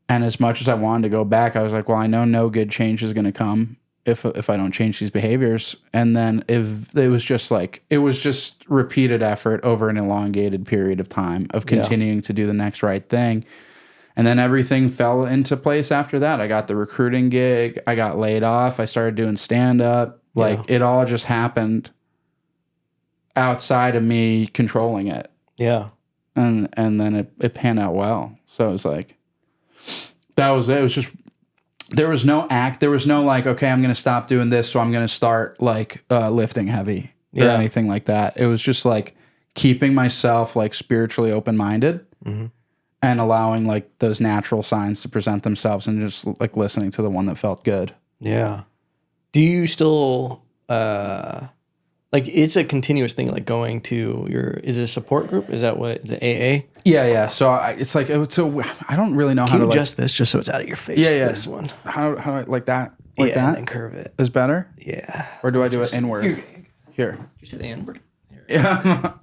And as much as I wanted to go back, I was like, well, I know no good change is going to come if I don't change these behaviors. And then if it was just repeated effort over an elongated period of time of continuing to do the next right thing. And then everything fell into place after that. I got the recruiting gig. I got laid off. I started doing stand-up. Like, it all just happened outside of me controlling it. Yeah. And then it panned out well. So it was like, that was it. It was just, there was no like, okay, I'm going to stop doing this, so I'm going to start like lifting heavy or anything like that. It was just like keeping myself like spiritually open-minded and allowing like those natural signs to present themselves and just like listening to the one that felt good. Yeah. Do you still, like, it's a continuous thing, like going to is it a support group? Is it AA? Yeah. So it's like, so I don't really know how to adjust this just so it's out of your face. Yeah. This one. How do I, like that? Like that? And then curve it. Is better? Yeah. Or do I do it inward? Here. You said inward? Yeah.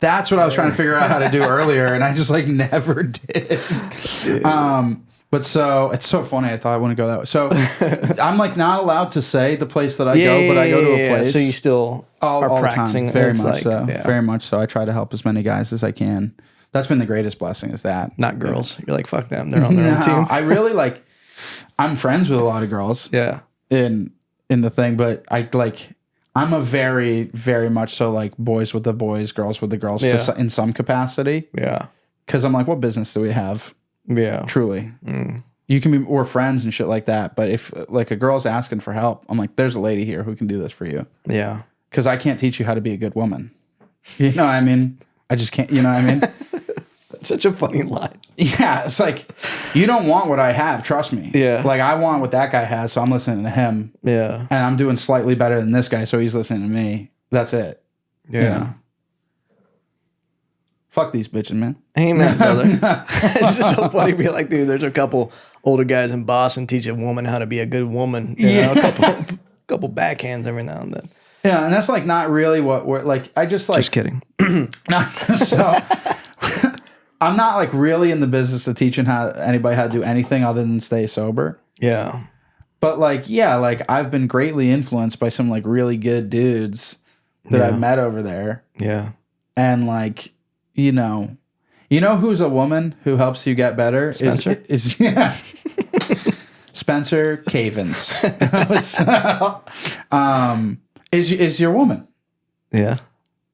That's what I was trying to figure out how to do earlier, and I just like never did. But so it's so funny. I thought I wouldn't go that way. So I'm like not allowed to say the place that I go, but I go to a place. So you still are practicing. The time. Very much so. Yeah. Very much so. I try to help as many guys as I can. That's been the greatest blessing is that. Not girls. You're like, fuck them. They're on their own team. I really like, I'm friends with a lot of girls. Yeah. In the thing, but I'm a very, very much so like boys with the boys, girls with the girls in some capacity. Yeah. Because I'm like, what business do we have? Yeah. Truly. We're friends and shit like that. But if like a girl's asking for help, I'm like, there's a lady here who can do this for you. Yeah. Because I can't teach you how to be a good woman. You know what I mean? I just can't, you know what I mean? That's such a funny line. Yeah. It's like, you don't want what I have. Trust me. Yeah. Like I want what that guy has. So I'm listening to him. Yeah. And I'm doing slightly better than this guy. So he's listening to me. That's it. Yeah. You know? Fuck these bitches, man. Amen, brother. It's just so funny to be like, dude, there's a couple older guys in Boston teach a woman how to be a good woman. You know, a couple backhands every now and then. Yeah, and that's like not really what we're like. I just like. Just kidding. So I'm not like really in the business of teaching anybody how to do anything other than stay sober. Yeah. But like, yeah, like I've been greatly influenced by some like really good dudes that I've met over there. Yeah. And like, you know who's a woman who helps you get better? Spencer? Yeah. Spencer Cavins. Is your woman. Yeah.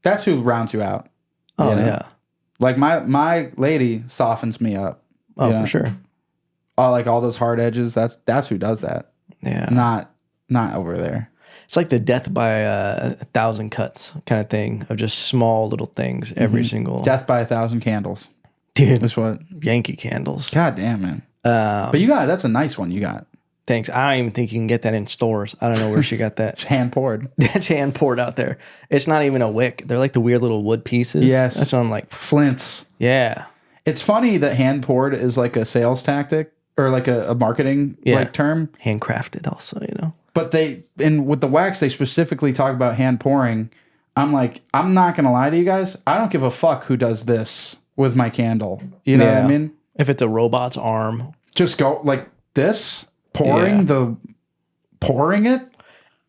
That's who rounds you out. Oh, you know? yeah. Like my lady softens me up. Oh, for sure. All those hard edges. That's who does that. Yeah. Not over there. It's like the death by 1,000 cuts kind of thing of just small little things every single. Death by 1,000 candles. Dude. That's what. Yankee candles. God damn, man. But that's a nice one you got. Thanks. I don't even think you can get that in stores. I don't know where she got that. It's hand poured. That's hand poured out there. It's not even a wick. They're like the weird little wood pieces. Yes. That's what I'm like. Flints. Yeah. It's funny that hand poured is like a sales tactic or like a marketing like term. Handcrafted also, you know. But with the wax, they specifically talk about hand pouring. I'm like, I'm not going to lie to you guys. I don't give a fuck who does this with my candle. You know what I mean? If it's a robot's arm. Just go like this, pouring it.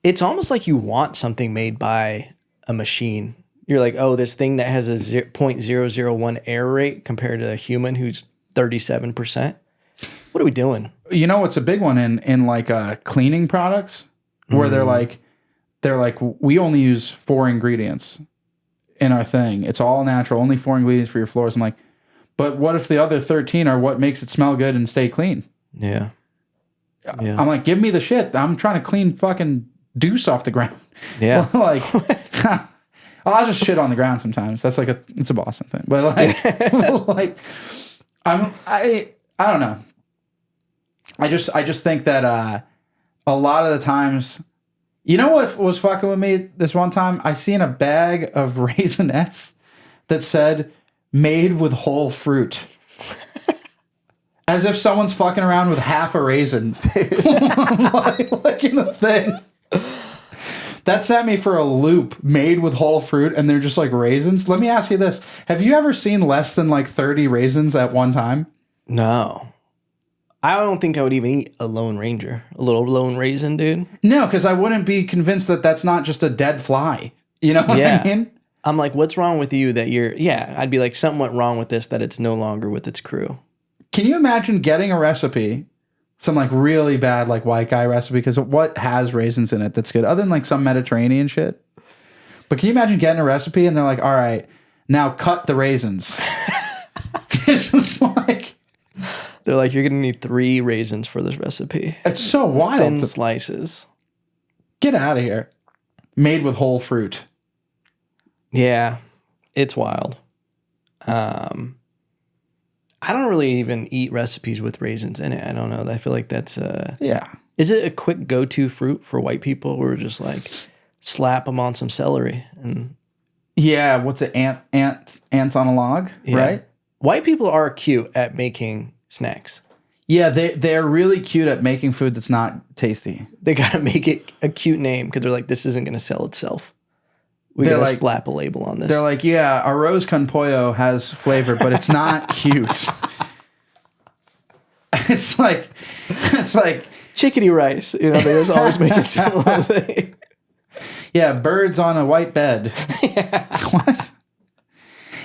It's almost like you want something made by a machine. You're like, oh, this thing that has a 0.001 error rate compared to a human who's 37%. What are we doing? You know, it's a big one in like cleaning products where they're like, we only use 4 ingredients in our thing. It's all natural, only 4 ingredients for your floors. I'm like, but what if the other 13 are what makes it smell good and stay clean? Yeah. I'm like, give me the shit. I'm trying to clean fucking deuce off the ground. Yeah. Like, I'll just shit on the ground sometimes. That's like it's a Boston thing. But like, I don't know. I just think that a lot of the times, you know what was fucking with me this one time? I seen a bag of Raisinets that said made with whole fruit. As if someone's fucking around with half a raisin. like in the thing. That sent me for a loop, made with whole fruit, and they're just like raisins. Let me ask you this. Have you ever seen less than like 30 raisins at one time? No. I don't think I would even eat a Lone Ranger. A little Lone Raisin, dude. No, because I wouldn't be convinced that that's not just a dead fly. You know what I mean? I'm like, what's wrong with you that you're... Yeah, I'd be like, something went wrong with this that it's no longer with its crew. Can you imagine getting a recipe, some like really bad like white guy recipe, because what has raisins in it that's good, other than like some Mediterranean shit? But can you imagine getting a recipe and they're like, all right, now cut the raisins. It's just like... They're like, you're going to need 3 raisins for this recipe. It's so wild. Thin slices. Get out of here. Made with whole fruit. Yeah, it's wild. I don't really even eat recipes with raisins in it. I don't know. I feel like that's... Yeah. Is it a quick go-to fruit for white people where just like slap them on some celery? And yeah, what's it? Ants on a log, right? White people are cute at making snacks. Yeah, they're really cute at making food that's not tasty. They got to make it a cute name because they're like, this isn't going to sell itself. We got to like, slap a label on this. They're like, yeah, arroz con pollo has flavor, but it's not cute. It's like chickadee rice. You know, they just always make a similar thing. Yeah, birds on a white bed. What?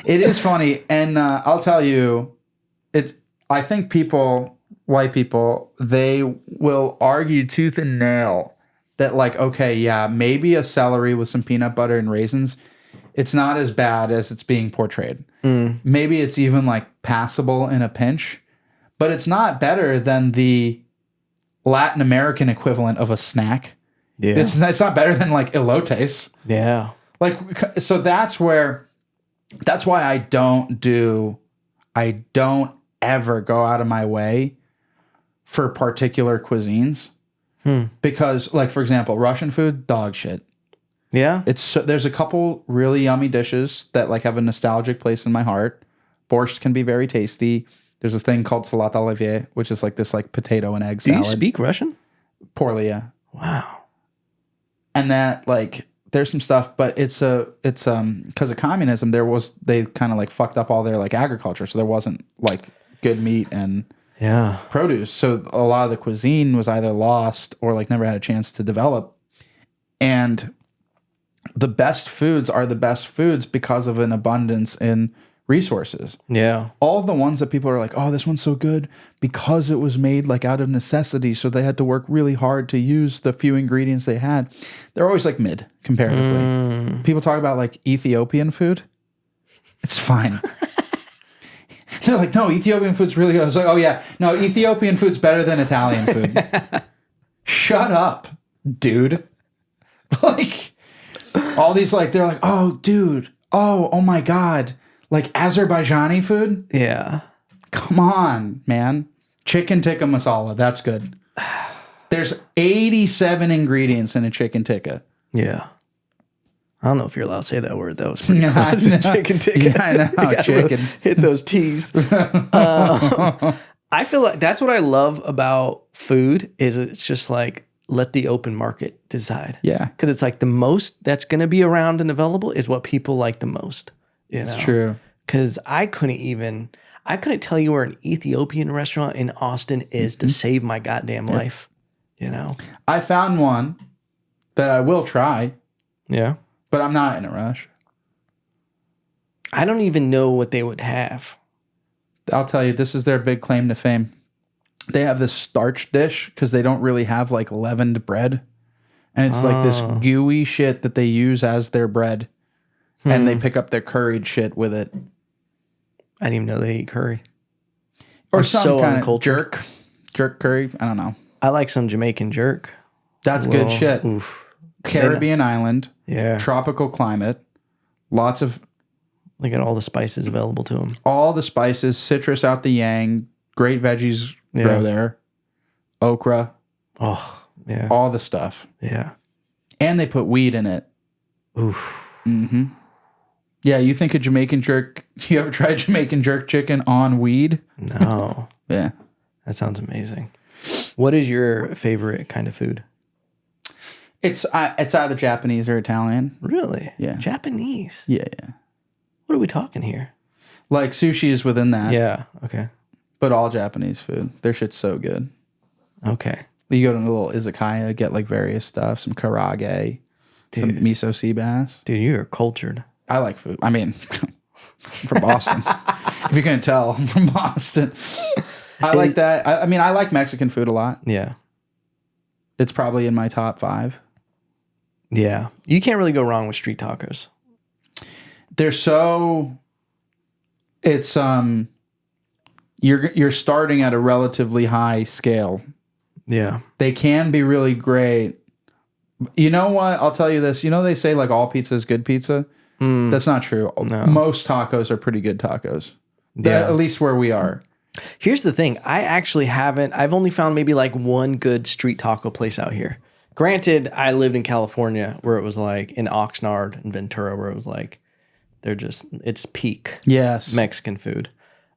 It is funny, and I'll tell you, I think white people, they will argue tooth and nail that like, okay, yeah, maybe a celery with some peanut butter and raisins, it's not as bad as it's being portrayed. Maybe it's even like passable in a pinch, but it's not better than the Latin American equivalent of a snack. Yeah. It's not better than like elotes. Yeah. Like, so that's why I don't ever go out of my way for particular cuisines. Because, like, for example, Russian food, dog shit. Yeah. There's a couple really yummy dishes that like have a nostalgic place in my heart. Borscht can be very tasty. There's a thing called salade olivier, which is like this like potato and egg Do salad. you speak Russian? Poorly, yeah. Wow. And that like there's some stuff, but it's because of communism, they kind of like fucked up all their like agriculture, so there wasn't like good meat and produce. So a lot of the cuisine was either lost or like never had a chance to develop. And the best foods are the best foods because of an abundance in resources. Yeah. All the ones that people are like, oh, this one's so good because it was made like out of necessity. So they had to work really hard to use the few ingredients they had. They're always like mid comparatively. People talk about like Ethiopian food. It's fine. They're like, no, Ethiopian food's really good. I was like, oh yeah, no, Ethiopian food's better than Italian food. Shut up, dude. Like all these like, they're like, oh dude, oh my God. Like Azerbaijani food? Yeah. Come on, man. Chicken tikka masala. That's good. There's 87 ingredients in a chicken tikka. Yeah. I don't know if you're allowed to say that word. That was pretty close to chicken tikka. Yeah, I know. Chicken. Hit those T's. I feel like that's what I love about food is it's just like let the open market decide. Yeah. Because it's like the most that's going to be around and available is what people like the most. It's true. Because I couldn't tell you where an Ethiopian restaurant in Austin is to save my goddamn life. You know? I found one that I will try. Yeah. But I'm not in a rush. I don't even know what they would have. I'll tell you, this is their big claim to fame. They have this starch dish because they don't really have like leavened bread. And it's like this gooey shit that they use as their bread. And they pick up their curried shit with it. I didn't even know they eat curry. Or I'm some so kind uncultured. of jerk curry. I don't know. I like some Jamaican jerk. That's good shit. Oof. Caribbean island. Yeah. Tropical climate. Lots of... They got all the spices available to them. All the spices. Citrus out the yang. Great veggies grow there. Okra. Oh, yeah. All the stuff. Yeah. And they put weed in it. Oof. Mm-hmm. Yeah, you think a Jamaican jerk... You ever tried Jamaican jerk chicken on weed? No. Yeah. That sounds amazing. What is your favorite kind of food? It's either Japanese or Italian. Really? Yeah. Japanese? Yeah. What are we talking here? Like sushi is within that. Yeah. Okay. But all Japanese food. Their shit's so good. Okay. You go to a little izakaya, get like various stuff, some karage, some miso sea bass. Dude, you're cultured. I like food. I mean, from Boston. If you couldn't tell, I'm from Boston. I like that. I mean, I like Mexican food a lot. Yeah. It's probably in my top 5. Yeah. You can't really go wrong with street tacos. They're so... It's... You're starting at a relatively high scale. Yeah. They can be really great. You know what? I'll tell you this. You know they say like all pizza is good pizza? That's not true. No. Most tacos are pretty good tacos. Yeah. At least where we are. Here's the thing. I've only found maybe like one good street taco place out here. Granted, I lived in California where it was like in Oxnard and Ventura where it was like, it's peak Mexican food.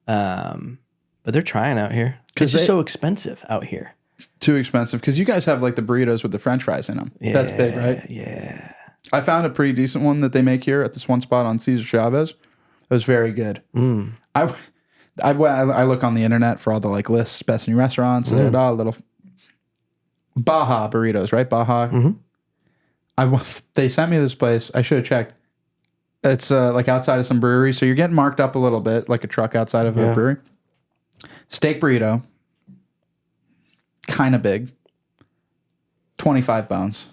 But they're trying out here. It's just so expensive out here. Too expensive. Because you guys have like the burritos with the French fries in them. Yeah, that's big, right? Yeah. I found a pretty decent one that they make here at this one spot on Cesar Chavez. It was very good. I look on the internet for all the like lists, best new restaurants. They're little Baja burritos, right? Baja. They sent me this place. I should have checked. It's like outside of some brewery, so you're getting marked up a little bit, like a truck outside of a brewery. Steak burrito, kind of big, 25 bones.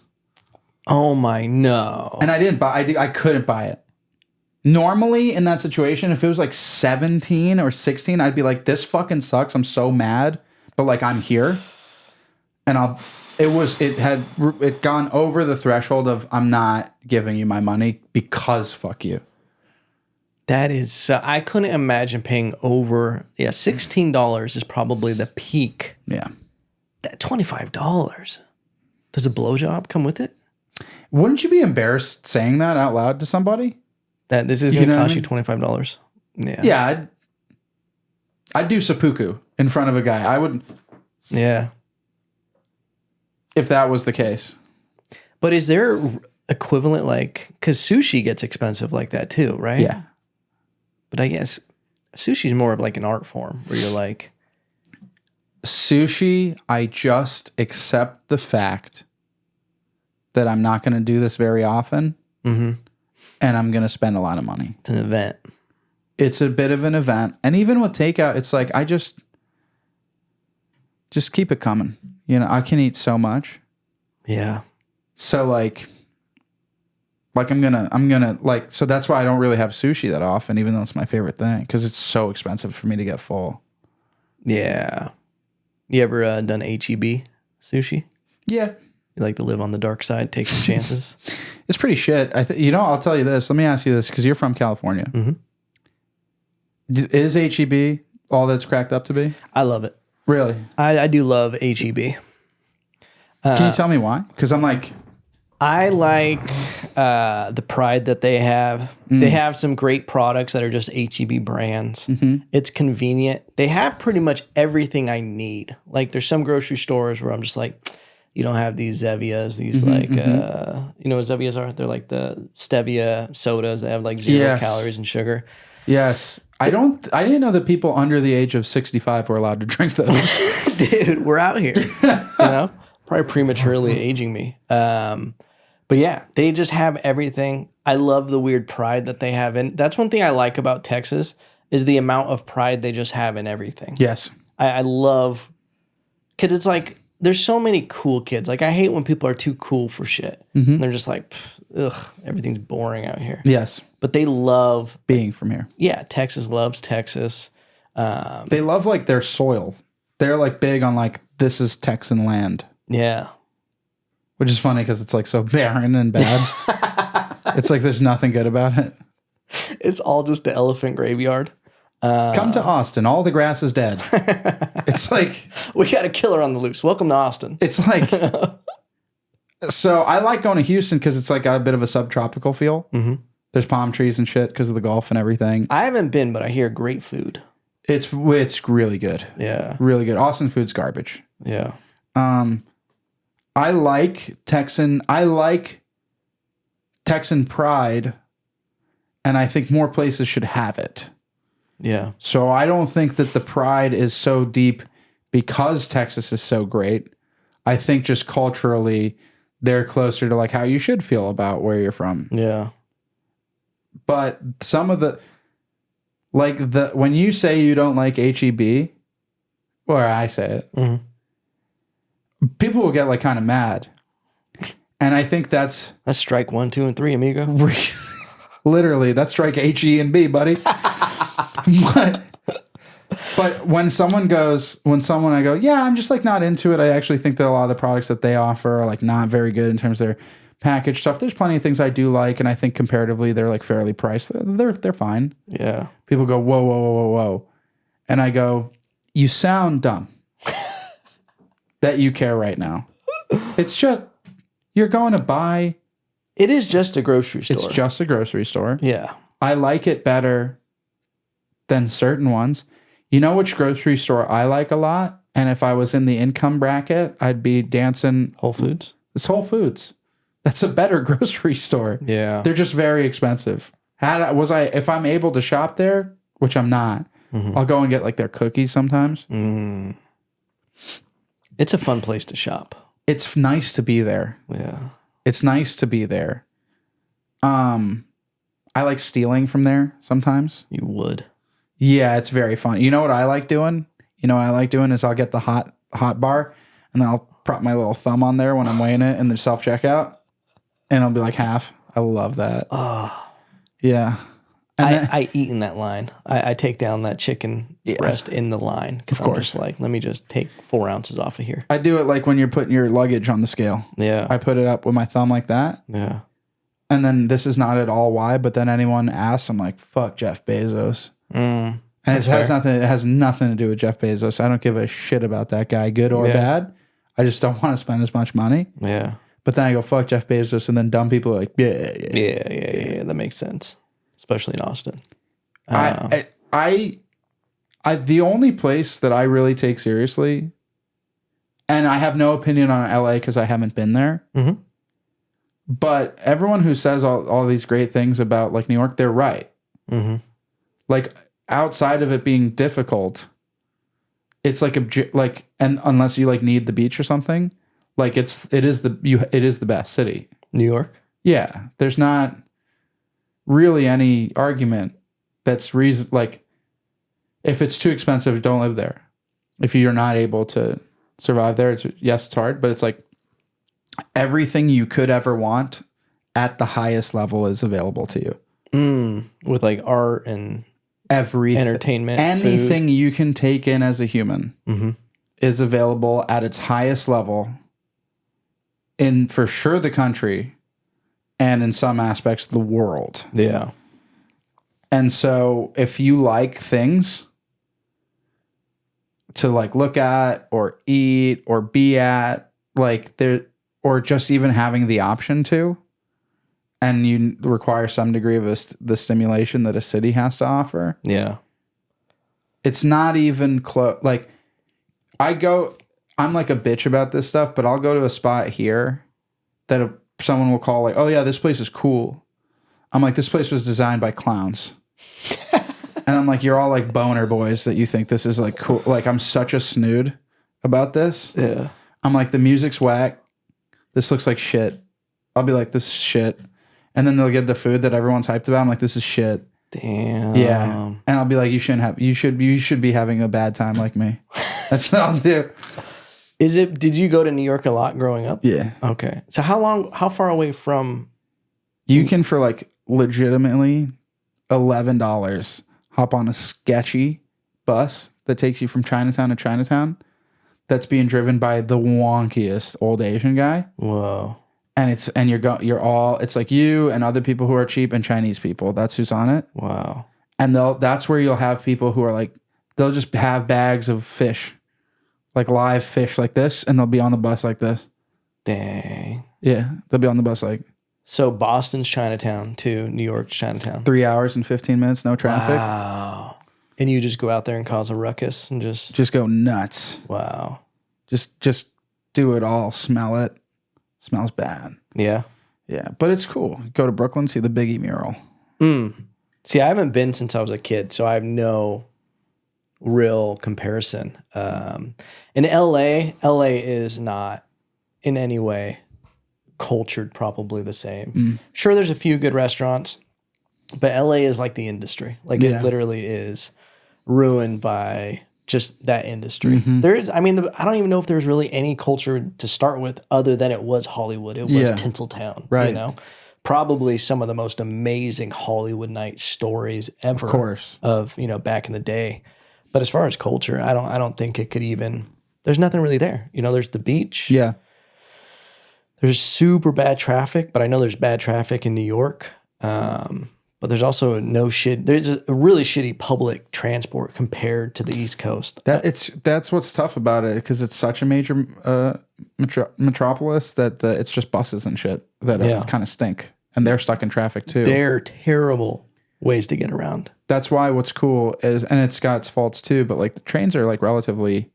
Oh my no! And I couldn't buy it. Normally in that situation, if it was like 17 or 16, I'd be like, this fucking sucks. I'm so mad. But like I'm here. And it had gone over the threshold of I'm not giving you my money because fuck you. That is, I couldn't imagine paying over, $16 is probably the peak. Yeah. That $25. Does a blowjob come with it? Wouldn't you be embarrassed saying that out loud to somebody? That this is going to cost you $25. Yeah. Yeah. I'd do seppuku in front of a guy. I would. Yeah. If that was the case. But is there equivalent, like, because sushi gets expensive like that too, right? Yeah. But I guess sushi is more of like an art form where you're like. Sushi, I just accept the fact that I'm not going to do this very often. Mm-hmm. And I'm going to spend a lot of money. It's an event. It's a bit of an event. And even with takeout, it's like, I just keep it coming. You know, I can eat so much. Yeah. So like I'm gonna like, so that's why I don't really have sushi that often, even though it's my favorite thing, because it's so expensive for me to get full. Yeah. You ever done HEB sushi? Yeah. You like to live on the dark side, take some chances? It's pretty shit. I'll tell you this. Let me ask you this, because you're from California. Mm-hmm. Is HEB all that's cracked up to be? I love it. Really? I do love HEB. Can you tell me why? Because I'm like... I like the pride that they have. They have some great products that are just HEB brands. Mm-hmm. It's convenient. They have pretty much everything I need. Like there's some grocery stores where I'm just like, you don't have these Zevias, these you know what Zevias are? They're like the stevia sodas that have like 0 calories and sugar. Yes. I didn't know that people under the age of 65 were allowed to drink those. Dude, we're out here. You know? Probably prematurely aging me. But yeah, they just have everything. I love the weird pride that they have. And that's one thing I like about Texas is the amount of pride they just have in everything. Yes. I love, because it's like, there's so many cool kids. Like, I hate when people are too cool for shit. Mm-hmm. And they're just like, ugh, everything's boring out here. Yes. But they love being from here. Yeah, Texas loves Texas. They love like their soil. They're like big on like, this is Texan land. Yeah. Which is funny because it's like so barren and bad. It's like there's nothing good about it. It's all just the elephant graveyard. Come to Austin. All the grass is dead. It's like... We got a killer on the loose. Welcome to Austin. It's like... So I like going to Houston because it's like got a bit of a subtropical feel. Mm-hmm. There's palm trees and shit because of the golf and everything. I haven't been, but I hear great food. It's really good. Yeah. Really good. Austin food's garbage. Yeah. I like Texan pride, and I think more places should have it. Yeah. So I don't think that the pride is so deep because Texas is so great. I think just culturally, they're closer to like how you should feel about where you're from. Yeah. But some of the, like when you say you don't like HEB, or I say it, people will get like kind of mad. And I think that's strike 1, 2, and 3, amigo. Literally, that's strike H, E, and B, buddy. But when I go, yeah, I'm just like not into it. I actually think that a lot of the products that they offer are like not very good in terms of their package stuff. There's plenty of things I do like, and I think comparatively they're like fairly priced. They're fine. Yeah. People go, whoa, whoa, whoa, whoa, whoa. And I go, you sound dumb that you care right now. It's just, you're going to buy. It is just a grocery store. It's just a grocery store. Yeah. I like it better than certain ones. You know which grocery store I like a lot? And if I was in the income bracket, I'd be dancing. Whole Foods? It's Whole Foods. That's a better grocery store. Yeah. They're just very expensive. If I'm able to shop there, which I'm not, I'll go and get like their cookies sometimes. Mm. It's a fun place to shop. It's nice to be there. Yeah. It's nice to be there. I like stealing from there sometimes. You would. Yeah, it's very fun. You know what I like doing? Is I'll get the hot bar and then I'll prop my little thumb on there when I'm weighing it in the self-checkout and it'll be like half. I love that. Oh. Yeah. I eat in that line. I take down that chicken breast in the line. Of course. I'm just like, let me just take 4 ounces off of here. I do it like when you're putting your luggage on the scale. Yeah. I put it up with my thumb like that. Yeah. And then this is not at all why, but then anyone asks, I'm like, fuck Jeff Bezos. And it has nothing to do with Jeff Bezos. I don't give a shit about that guy, good or bad. I just don't want to spend as much money. Yeah. But then I go, fuck Jeff Bezos, and then dumb people are like, Yeah. That makes sense, especially in Austin. I the only place that I really take seriously, and I have no opinion on LA because I haven't been there. Mm-hmm. But everyone who says all these great things about like New York, they're right. Mm-hmm. Like outside of it being difficult, it's like and unless you like need the beach or something, like it is the best city. New York. Yeah, there's not really any argument that's reason like. If it's too expensive, don't live there. If you're not able to survive there, it's hard, but it's like everything you could ever want at the highest level is available to you. With like art and everything, entertainment, anything you can take in as a human is available at its highest level in for sure the country and in some aspects the world. Yeah. And so if you like things to like look at or eat or be at, like there, or just even having the option to, and you require some degree of the stimulation that a city has to offer. Yeah. It's not even close. Like I'm like a bitch about this stuff, but I'll go to a spot here that someone will call like, oh yeah, this place is cool. I'm like, this place was designed by clowns. And I'm like, you're all like boner boys that you think this is like cool. Like I'm such a snood about this. Yeah. I'm like, the music's whack. This looks like shit. I'll be like, this is shit. And then they'll get the food that everyone's hyped about. I'm like, this is shit. Damn. Yeah. And I'll be like, you should be having a bad time like me. That's what I'll do. Did you go to New York a lot growing up? Yeah. Okay. So how far away from? You can for like legitimately $11 hop on a sketchy bus that takes you from Chinatown to Chinatown that's being driven by the wonkiest old Asian guy. Whoa. And it's like you and other people who are cheap and Chinese people. That's who's on it. Wow. And that's where you'll have people who are like, they'll just have bags of fish, like live fish like this, and they'll be on the bus like this. Dang. Yeah. They'll be on the bus like. So Boston's Chinatown to New York's Chinatown. 3 hours and 15 minutes, no traffic. Wow. And you just go out there and cause a ruckus and just go nuts. Wow. Just do it all. Smell it. Smells bad. Yeah. Yeah. But it's cool. Go to Brooklyn, see the Biggie mural. See, I haven't been since I was a kid, so I have no real comparison. In LA is not in any way cultured probably the same. Sure, there's a few good restaurants, but LA is like the industry. Like it literally is ruined by just that industry. I don't even know if there's really any culture to start with other than it was Hollywood. It was Tinseltown, right? You know, probably some of the most amazing Hollywood night stories ever, of course, of back in the day. But as far as culture, I don't think it could even. There's nothing really there. There's the beach. Yeah. There's super bad traffic, but I know there's bad traffic in New York. But there's also there's a really shitty public transport compared to the East Coast. That's what's tough about it, because it's such a major metropolis that it's just buses and shit that kind of stink, and they're stuck in traffic too. They're terrible ways to get around. That's why what's cool is, and it's got its faults too, but like the trains are like relatively,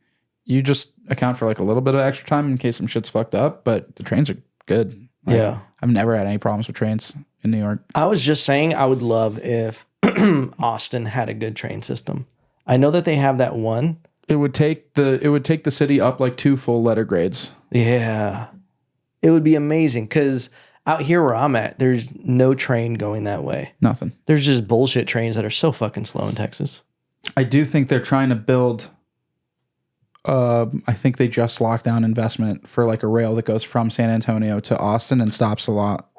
you just account for like a little bit of extra time in case some shit's fucked up, but the trains are good. Like, I've never had any problems with trains in New York. I was just saying I would love if Austin had a good train system. I know that they have that one. It would take the city up like 2 full letter grades. Yeah. It would be amazing, because out here where I'm at, there's no train going that way. Nothing. There's just bullshit trains that are so fucking slow in Texas. I do think they're trying to build, I think they just locked down investment for like a rail that goes from San Antonio to Austin and stops a lot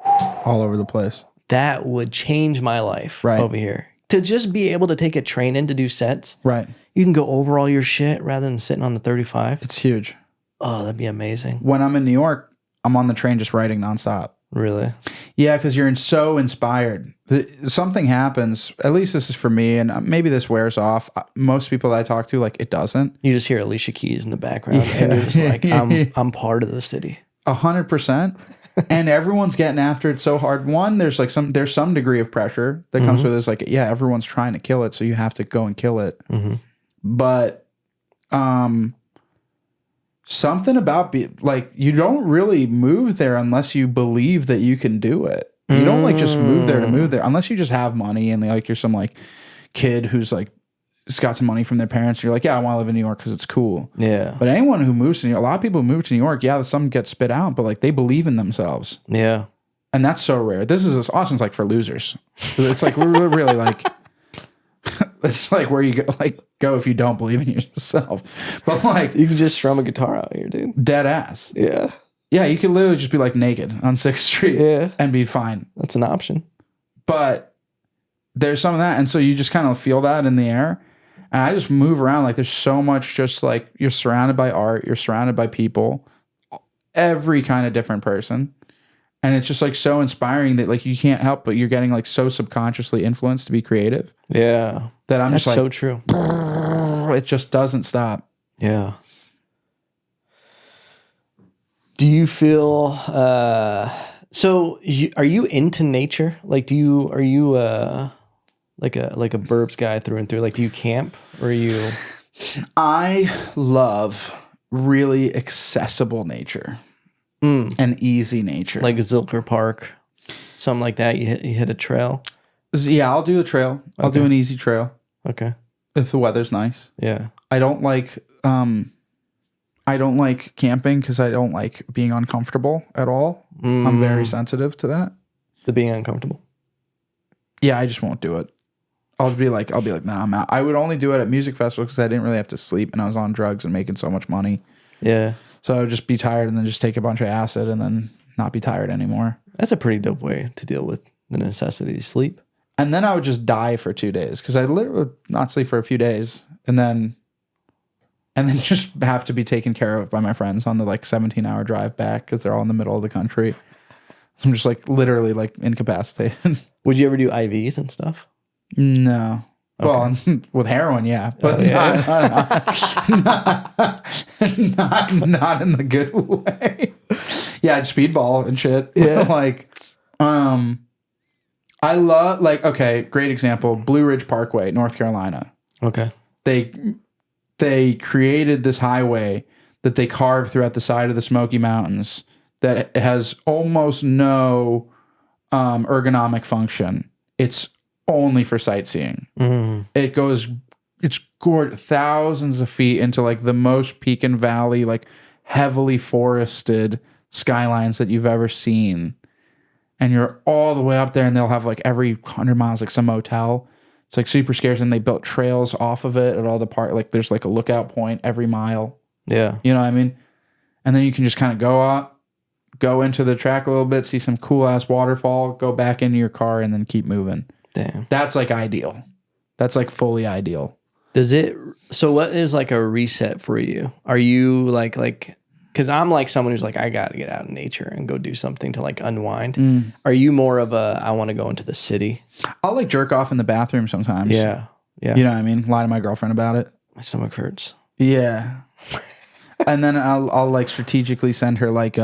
all over the place. That would change my life over here. To just be able to take a train in to do sets. Right. You can go over all your shit rather than sitting on the 35. It's huge. Oh, that'd be amazing. When I'm in New York, I'm on the train just riding nonstop. Really? Yeah, because you're so inspired. Something happens, at least this is for me, and maybe this wears off. Most people that I talk to, like, it doesn't. You just hear Alicia Keys in the background, and you're just like, I'm part of the city. 100%. And everyone's getting after it so hard. One, there's some degree of pressure that comes with it. It's like, yeah, everyone's trying to kill it, so you have to go and kill it. But something about you don't really move there unless you believe that you can do it. You don't like just move there to move there unless you just have money and like you're some like kid who's like just got some money from their parents. You're like, yeah, I want to live in New York because it's cool. Yeah. But anyone who moves to New York, a lot of people who move to New York, yeah, some get spit out, but like they believe in themselves. Yeah. And that's so rare. Austin's like for losers. It's like we're really like it's like where you go if you don't believe in yourself. But like you can just strum a guitar out here, dude. Dead ass. Yeah. Yeah, you could literally just be like naked on 6th Street and be fine. That's an option. But there's some of that. And so you just kind of feel that in the air. And I just move around. Like there's so much just like you're surrounded by art. You're surrounded by people. Every kind of different person. And it's just like so inspiring that like you can't help but you're getting like so subconsciously influenced to be creative. Yeah. That I'm That's just like. so true. It just doesn't stop. Yeah. Do you feel are you into nature? Like are you like a burbs guy through and through? Like do you camp or are you I love really accessible nature and easy nature. Like a Zilker Park, something like that? You hit a trail? Yeah, I'll do a trail. I'll do an easy trail. Okay. If the weather's nice. Yeah. I don't like camping because I don't like being uncomfortable at all. I'm very sensitive to that. The being uncomfortable. Yeah, I just won't do it. I'll be like, nah, I'm out. I would only do it at music festivals because I didn't really have to sleep and I was on drugs and making so much money. Yeah. So I would just be tired and then just take a bunch of acid and then not be tired anymore. That's a pretty dope way to deal with the necessity to sleep. And then I would just die for 2 days because I literally would not sleep for a few days and then just have to be taken care of by my friends on the like 17-hour drive back because they're all in the middle of the country. So I'm just like literally like incapacitated. Would you ever do IVs and stuff? No. Okay. Well, with heroin, yeah, but not in the good way. Yeah, I'd speedball and shit. Yeah, like, I love okay, great example, Blue Ridge Parkway, North Carolina. Okay, they created this highway that they carved throughout the side of the Smoky Mountains that has almost no ergonomic function. It's only for sightseeing. It's gorgeous, thousands of feet into like the most peak and valley, like heavily forested skylines that you've ever seen. And you're all the way up there and they'll have like every 100 miles, like some motel. It's like super scarce. And they built trails off of it at all the part. Like there's like a lookout point every mile. Yeah. You know what I mean? And then you can just kind of go into the track a little bit, see some cool ass waterfall, go back into your car and then keep moving. Damn. That's like ideal. That's like fully ideal. So what is like a reset for you? Are you like, cause I'm like someone who's like, I got to get out of nature and go do something to like unwind. Are you more of I want to go into the city? I'll like jerk off in the bathroom sometimes. Yeah. Yeah. You know what I mean? Lie to my girlfriend about it. My stomach hurts. Yeah. And then I'll like strategically send her like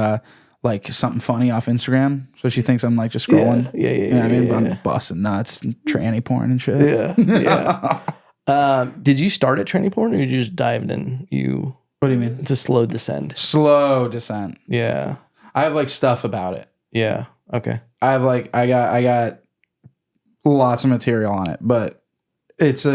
something funny off Instagram, so she thinks I'm like just scrolling. Yeah. You know what I mean? I'm busting nuts, and tranny porn and shit. Yeah. Did you start at tranny porn or did you just dive in? What do you mean? It's a slow descent. Slow descent. Yeah. I have like stuff about it. Yeah. Okay. I got lots of material on it, but it's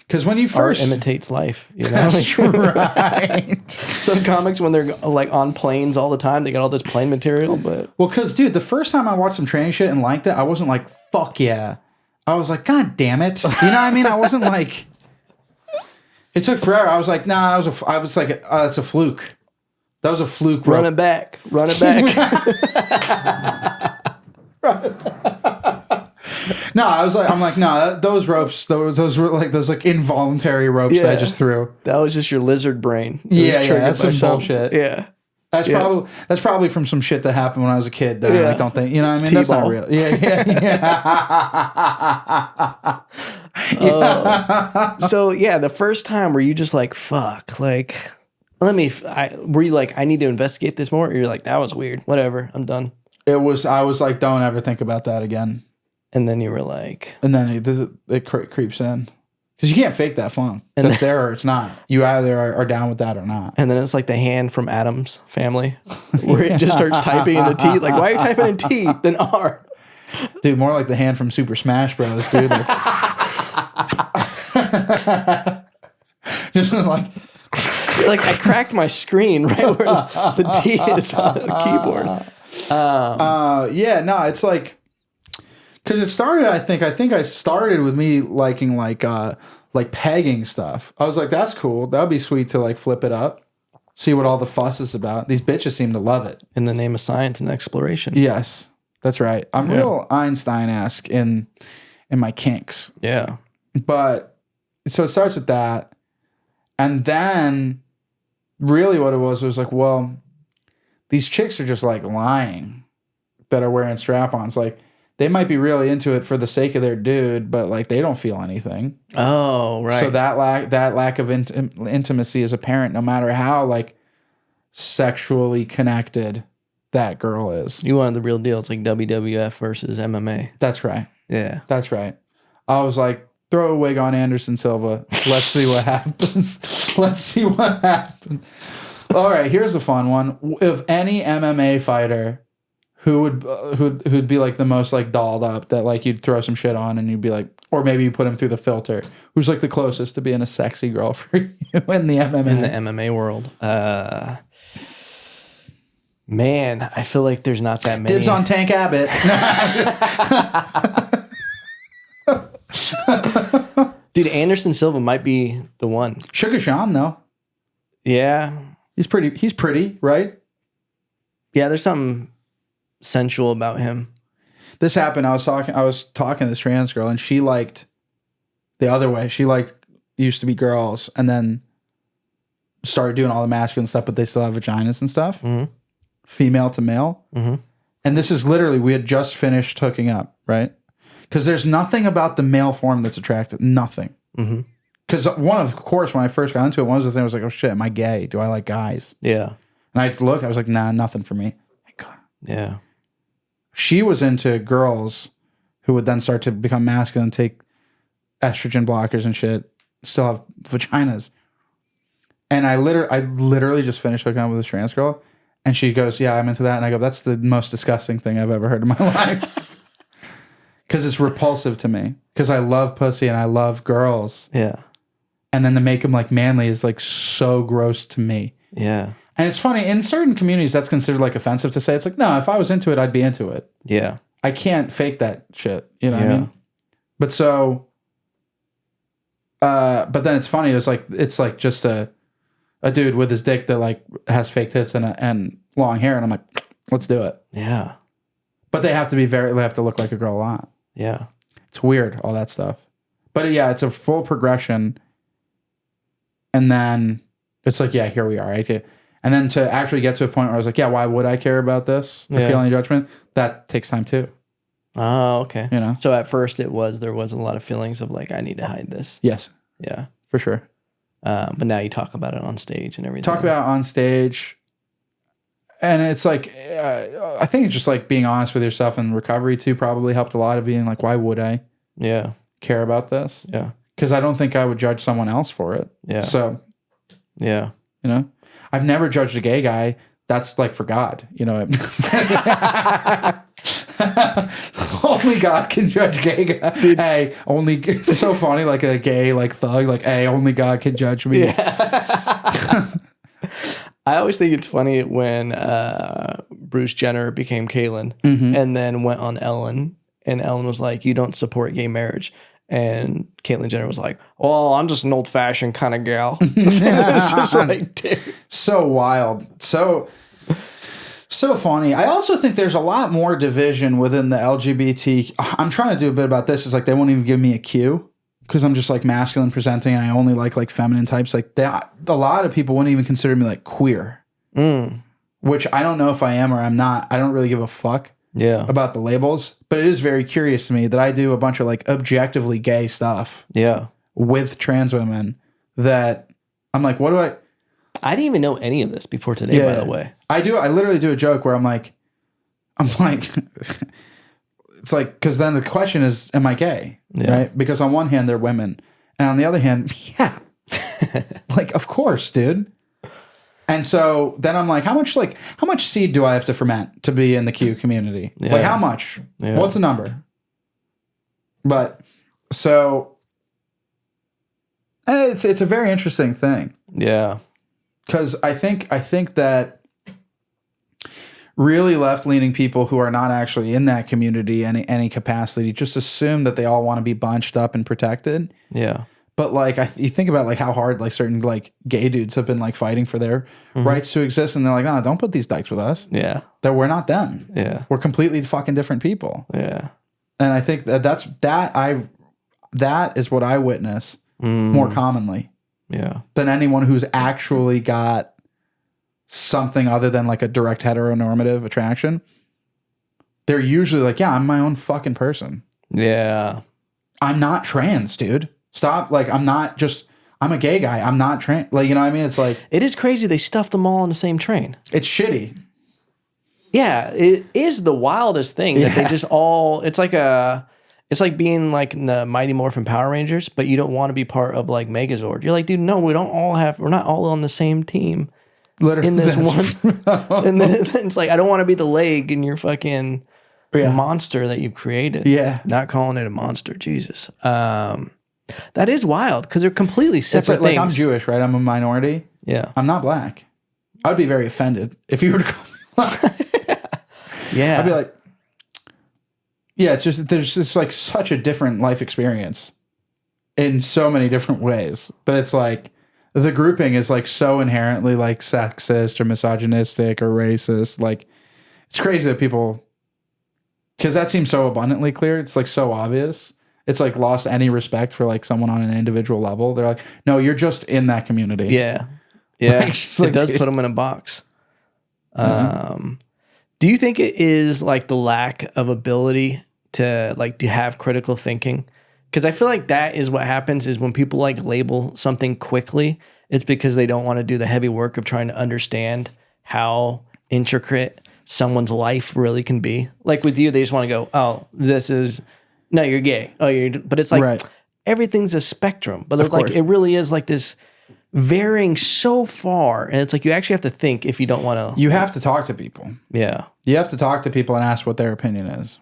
because when you first art imitates life, you know. That's right. Some comics, when they're like on planes all the time, they got all this plane material. But because dude, the first time I watched some tranny shit and liked it, I wasn't like fuck yeah. I was like, God damn it. You know what I mean? I wasn't like. It took forever. I was like, nah. I was like, it's a fluke. That was a fluke. Run it back. No, I'm like, no, those ropes, those were like those like involuntary ropes that I just threw. That was just your lizard brain. Yeah, that's some bullshit. Yeah. That's probably from some shit that happened when I was a kid that I like don't think, you know what I mean? T-ball. That's not real. Yeah. So yeah, the first time were you just like, fuck, like Were you like, I need to investigate this more? Or you're like, that was weird. Whatever. I'm done. I was like, don't ever think about that again. And then you were like, and then it creeps in. Because you can't fake that funk. That's there or it's not. You either are down with that or not. And then it's like the hand from Adam's Family where it just starts typing into T. Like, why are you typing in T than R? Dude, more like the hand from Super Smash Bros, dude. Like, just like I cracked my screen right where the T is on the keyboard. Yeah, no, it's like, because it started, I think I started with me liking like pegging stuff. I was like, that's cool. That would be sweet to like flip it up, see what all the fuss is about. These bitches seem to love it. In the name of science and exploration. Yes, that's right. I'm real Einstein-esque in my kinks. Yeah. But so it starts with that. And then really what it was like, well, these chicks are just like lying that are wearing strap-ons. Like, they might be really into it for the sake of their dude, but like they don't feel anything. Oh, right. So that lack of intimacy is apparent no matter how like sexually connected that girl is. You wanted the real deal. It's like WWF versus MMA. That's right. Yeah. That's right. I was like, throw a wig on Anderson Silva. Let's see what happens. Let's see what happens. All right, here's a fun one. If any MMA fighter who'd be like the most like dolled up that like you'd throw some shit on and you'd be like, or maybe you put him through the filter, who's like the closest to being a sexy girl for you in the MMA? In the MMA world. Man, I feel like there's not that many. Dibs on Tank Abbott. Dude, Anderson Silva might be the one. Sugar Sean though. Yeah. He's pretty, right? Yeah, there's something sensual about him. This happened. I was talking to this trans girl and she liked the other way. She liked used to be girls and then started doing all the masculine stuff, but they still have vaginas and stuff. Mm-hmm. Female to male. Mm-hmm. And this is literally, we had just finished hooking up, right? Because there's nothing about the male form that's attractive. Nothing. Because of course, when I first got into it, one of the things I was like, oh shit, am I gay? Do I like guys? Yeah. And I looked, I was like, nah, nothing for me. Yeah. She was into girls who would then start to become masculine and take estrogen blockers and shit, still have vaginas. And I literally just finished hooking up with this trans girl. And she goes, yeah, I'm into that. And I go, that's the most disgusting thing I've ever heard in my life. Because it's repulsive to me. Because I love pussy and I love girls. Yeah. And then to make them like manly is like so gross to me. Yeah. And it's funny, in certain communities, that's considered like offensive to say. It's like, no, if I was into it, I'd be into it. Yeah. I can't fake that shit. You know what I mean? But so, but then it's funny. It's like just a dude with his dick that like has fake tits and long hair. And I'm like, let's do it. Yeah. But they have to look like a girl a lot. Yeah. It's weird, all that stuff. But yeah, it's a full progression. And then it's like, yeah, here we are. And then to actually get to a point where I was like, yeah, why would I care about this or feel any judgment? That takes time too. Oh, okay. You know? So at first there was a lot of feelings of like, I need to hide this. Yes. Yeah. For sure. But now you talk about it on stage and everything. Talk about it on stage. And it's like, I think it's just like being honest with yourself and recovery too probably helped a lot of being like, why would I care about this? Yeah. Because I don't think I would judge someone else for it. Yeah. So, yeah. You know, I've never judged a gay guy. That's like for God, you know. Only God can judge gay guys. Hey, it's so funny, like a gay like thug, like, hey, only God can judge me. Yeah. I always think it's funny when Bruce Jenner became Caitlyn and then went on Ellen, and Ellen was like, you don't support gay marriage. And Caitlyn Jenner was like, well, I'm just an old fashioned kind of gal. It's just like, dude. So wild. So funny. I also think there's a lot more division within the LGBT. I'm trying to do a bit about this. It's like they won't even give me a cue because I'm just like masculine presenting and I only like feminine types. Like that, a lot of people wouldn't even consider me like queer, which I don't know if I am or I'm not. I don't really give a fuck about the labels, but it is very curious to me that I do a bunch of like objectively gay stuff with trans women that I'm like, what do I... I didn't even know any of this before today, by the way. I literally do a joke where I'm like, it's like, because then the question is, am I gay? Yeah. Right? Because on one hand, they're women. And on the other hand, yeah. Like, of course, dude. And so then I'm like, how much seed do I have to ferment to be in the Q community? Yeah. Like, how much? Yeah. What's the number? But so, and it's a very interesting thing. Yeah. Because I think that really left-leaning people who are not actually in that community in any capacity just assume that they all want to be bunched up and protected. Yeah. But like, you think about like how hard like certain like gay dudes have been like fighting for their rights to exist, and they're like, no, don't put these dykes with us. Yeah. That we're not them. Yeah. We're completely fucking different people. Yeah. And I think that is what I witness more commonly. Yeah. Than anyone who's actually got something other than like a direct heteronormative attraction. They're usually like, yeah, I'm my own fucking person. Yeah. I'm not trans, dude. Stop. Like, I'm a gay guy. I'm not trans. Like, you know what I mean? It's like, It is crazy they stuffed them all on the same train. it's shitty. Yeah. It is the wildest thing that they just all, it's like being like in the Mighty Morphin Power Rangers, but you don't want to be part of like Megazord. You're like, dude, no, we're not all on the same team. Literally. In this one. And then it's like, I don't want to be the leg in your fucking monster that you've created. Yeah. Not calling it a monster. Jesus. That is wild because they're completely separate It's like things. I'm Jewish, right? I'm a minority. Yeah. I'm not black. I would be very offended if you were to call me black. Yeah. I'd be like, yeah, it's just, there's just like such a different life experience in so many different ways. But it's like, the grouping is like so inherently like sexist or misogynistic or racist. Like, it's crazy that people, because that seems so abundantly clear. It's like so obvious. It's like lost any respect for like someone on an individual level. They're like, no, you're just in that community. Yeah. Yeah. Like, It does put them in a box. Do you think it is like the lack of ability to have critical thinking? Because I feel like that is what happens is when people like label something quickly, it's because they don't want to do the heavy work of trying to understand how intricate someone's life really can be. Like with you, they just want to go, oh, no, you're gay. Oh, but it's like everything's a spectrum. But it's like it really is like this varying so far. And it's like you actually have to think if you don't want to. You have to talk to people. Yeah. You have to talk to people and ask what their opinion is.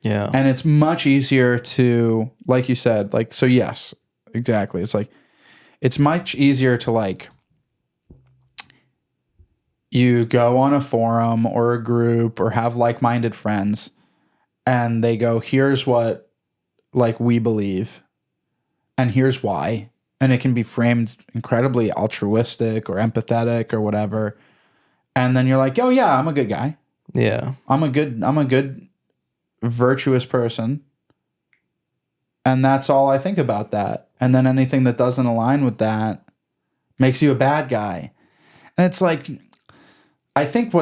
Yeah. And it's much easier to, like you said, like, so yes, exactly. It's like, it's much easier to like, you go on a forum or a group or have like-minded friends and they go, here's what like we believe and here's why. And it can be framed incredibly altruistic or empathetic or whatever. And then you're like, oh yeah, I'm a good guy. Yeah. I'm a good virtuous person. And that's all I think about that. And then anything that doesn't align with that makes you a bad guy. And it's like, I think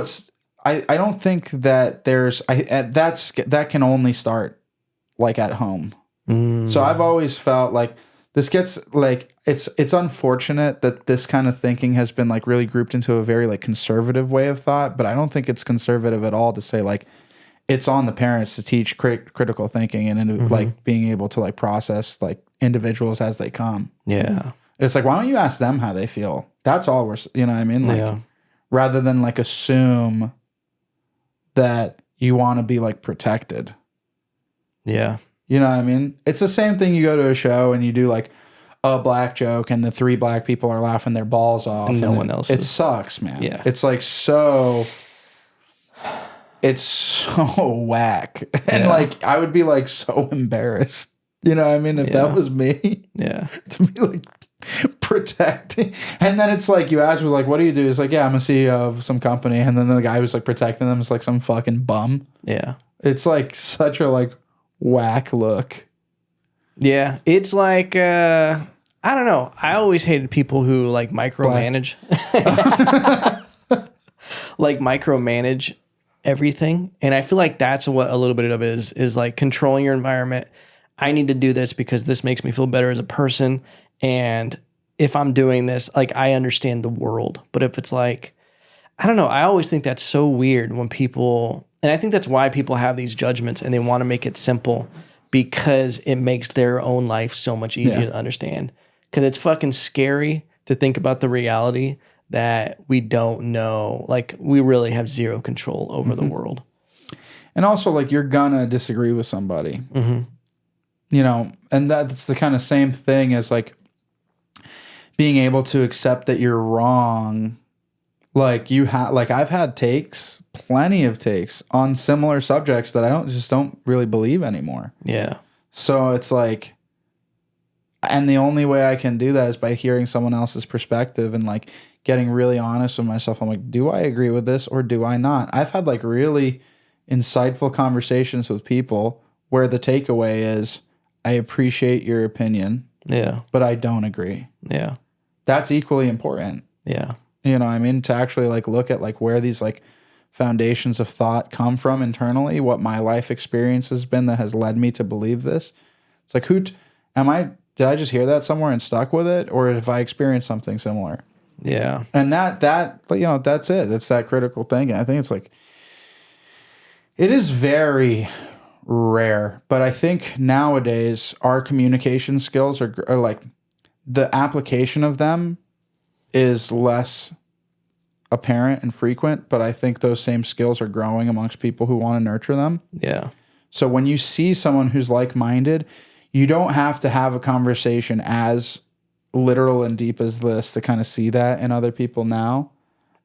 I don't think that that can only start like at home. So I've always felt like this gets like, it's unfortunate that this kind of thinking has been like really grouped into a very like conservative way of thought, but I don't think it's conservative at all to say like, it's on the parents to teach critical thinking and like being able to like process like individuals as they come. Yeah. It's like, why don't you ask them how they feel? That's all you know what I mean? Like, rather than like assume that you want to be like protected. Yeah. You know what I mean? It's the same thing. You go to a show and you do like a black joke and the 3 black people are laughing their balls off. And no one else It is. sucks, man. Yeah. It's like it's so whack. And like, I would be like so embarrassed. You know what I mean? If that was me. Yeah. To be like protecting. And then it's like, you ask me like, what do you do? It's like, yeah, I'm a CEO of some company. And then the guy who's like protecting them is like some fucking bum. Yeah. It's like such a like whack look. Yeah. It's like, I don't know. I always hated people who like micromanage. Like micromanage everything. And I feel like that's what a little bit of it is like controlling your environment. I need to do this because this makes me feel better as a person. And if I'm doing this, like I understand the world. But if it's like, I don't know, I always think that's so weird when people, and I think that's why people have these judgments and they want to make it simple because it makes their own life so much easier to understand. Because it's fucking scary to think about the reality that we don't know. Like we really have zero control over the world. And also, like, you're gonna disagree with somebody. You know, and that's the kind of same thing as like being able to accept that you're wrong. Like I've had plenty of takes on similar subjects that I don't really believe anymore. Yeah. So it's like, and the only way I can do that is by hearing someone else's perspective and like getting really honest with myself. I'm like, do I agree with this or do I not? I've had like really insightful conversations with people where the takeaway is, I appreciate your opinion. Yeah. But I don't agree. Yeah. That's equally important. Yeah. You know what I mean? To actually like look at like where these like foundations of thought come from internally, what my life experience has been that has led me to believe this. It's like, did I just hear that somewhere and stuck with it? Or have I experienced something similar? Yeah. And that, you know, that's it. It's that critical thinking. I think it's like, it is very rare, but I think nowadays our communication skills are like the application of them is less apparent and frequent, but I think those same skills are growing amongst people who want to nurture them. Yeah. So when you see someone who's like-minded, you don't have to have a conversation as literal and deep as this to kind of see that in other people now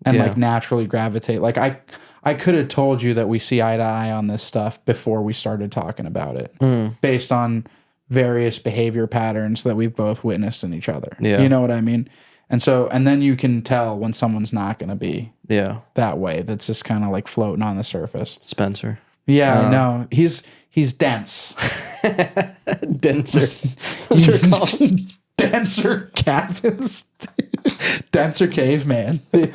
and like naturally gravitate. Like I could have told you that we see eye to eye on this stuff before we started talking about it based on various behavior patterns that we've both witnessed in each other. Yeah. You know what I mean? And so, and then you can tell when someone's not going to be that way. That's just kind of like floating on the surface. Spencer. Yeah, I know. He's dense. Denser. That's what you're called. Denser cabins. Denser caveman. This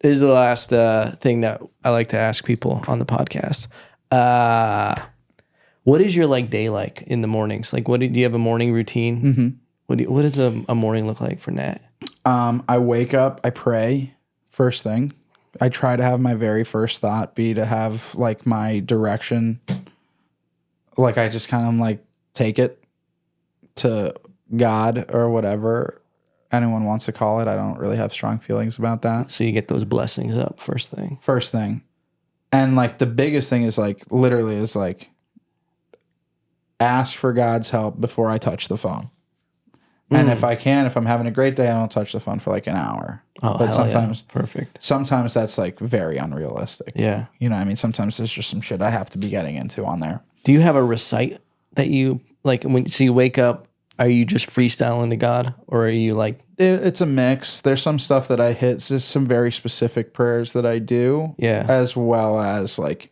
is the last thing that I like to ask people on the podcast. What is your like day like in the mornings? Like, do you have a morning routine? Mm-hmm. What does a morning look like for Nat? I wake up, I pray first thing. I try to have my very first thought be to have like my direction. Like I just kind of like take it to God or whatever anyone wants to call it. I don't really have strong feelings about that. So you get those blessings up first thing. First thing. And like the biggest thing is like literally is like ask for God's help before I touch the phone. And if I'm having a great day, I don't touch the phone for like an hour. Oh, but sometimes, perfect. Sometimes that's like very unrealistic. Yeah. You know what I mean? Sometimes there's just some shit I have to be getting into on there. Do you have a recite that you like so you wake up, are you just freestyling to God or are you like? It's a mix. There's some stuff that I hit. There's some very specific prayers that I do. Yeah. As well as like,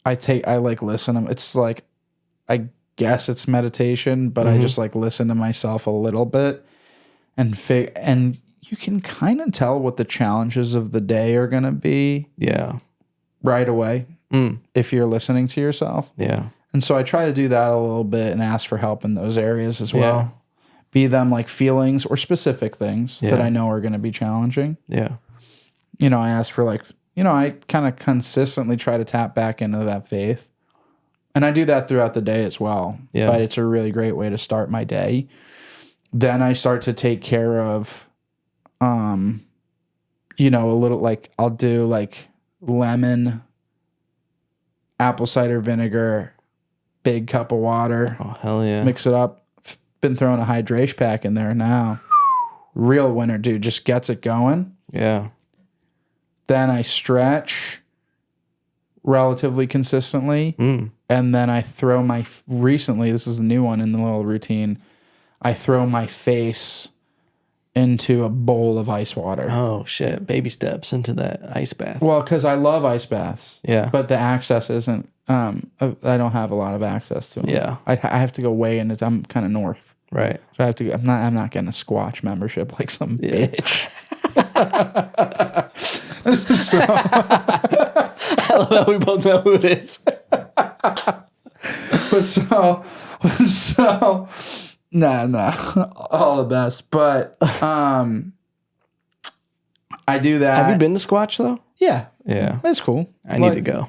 I like listen to them. It's like, I guess it's meditation, but I just like listen to myself a little bit and you can kind of tell what the challenges of the day are going to be. Yeah. Right away. If you're listening to yourself. Yeah. And so I try to do that a little bit and ask for help in those areas as well. Be them like feelings or specific things that I know are going to be challenging. Yeah. You know, I ask for like, you know, I kind of consistently try to tap back into that faith. And I do that throughout the day as well. Yeah. But it's a really great way to start my day. Then I start to take care of, you know, a little like I'll do like lemon, apple cider vinegar, big cup of water. Oh, hell yeah. Mix it up. Been throwing a hydration pack in there now. Real winner, dude. Just gets it going. Yeah. Then I stretch relatively consistently. And then I throw recently, this is a new one in the little routine, I throw my face into a bowl of ice water. Oh, shit. Baby steps into that ice bath. Well, because I love ice baths. Yeah. But the access isn't, I don't have a lot of access to them. Yeah. I have to go way in. I'm kind of north. Right. So I have to, I'm not getting a Squatch membership like some bitch. So, I love that we both know who it is. but so No, all the best. But I do that. Have you been to Squatch though? Yeah, Yeah, it's cool. I need to go.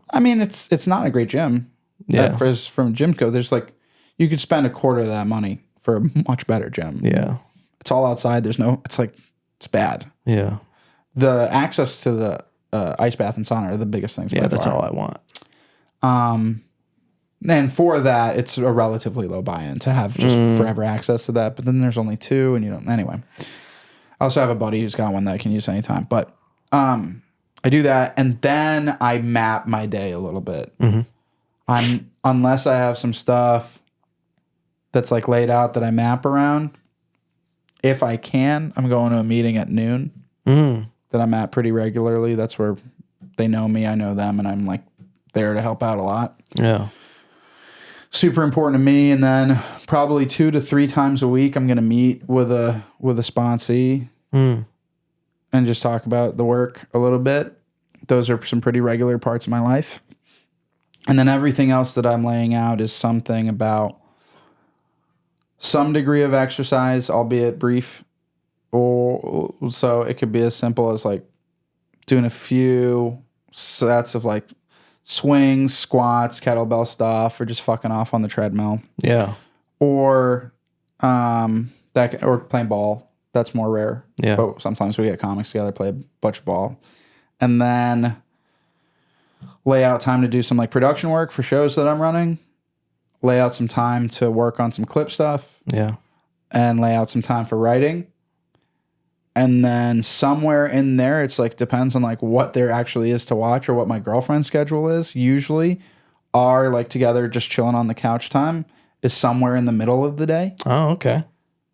I mean, it's not a great gym. Yeah, from Gymco, there's like you could spend a quarter of that money for a much better gym. yeah, It's all outside. There's no. It's bad. yeah, The access to the ice bath and sauna are the biggest things. yeah. by That's far. all I want. And for that, it's a relatively low buy-in to have just forever access to that. But then there's only 2, and you don't. Anyway, I also have a buddy who's got one that I can use anytime. But I do that, and then I map my day a little bit. Unless I have some stuff that's like laid out that I map around. If I can, I'm going to a meeting at noon that I'm at pretty regularly. That's where they know me, I know them, and I'm like there to help out a lot. Yeah, Super important to me. And then probably 2 to 3 times a week, I'm going to meet with a sponsee and just talk about the work a little bit. Those are some pretty regular parts of my life. And then everything else that I'm laying out is something about some degree of exercise, albeit brief. Or so it could be as simple as like doing a few sets of like swings, squats, kettlebell stuff, or just fucking off on the treadmill. yeah, Or or playing ball. That's more rare. Yeah. But sometimes we get comics together, play a bunch of ball. And then lay out time to do some like production work for shows that I'm running. Lay out some time to work on some clip stuff. yeah, And lay out some time for writing. And then somewhere in there, it's like depends on like what there actually is to watch or what my girlfriend's schedule is. Usually our like together just chilling on the couch time is somewhere in the middle of the day. Oh, okay.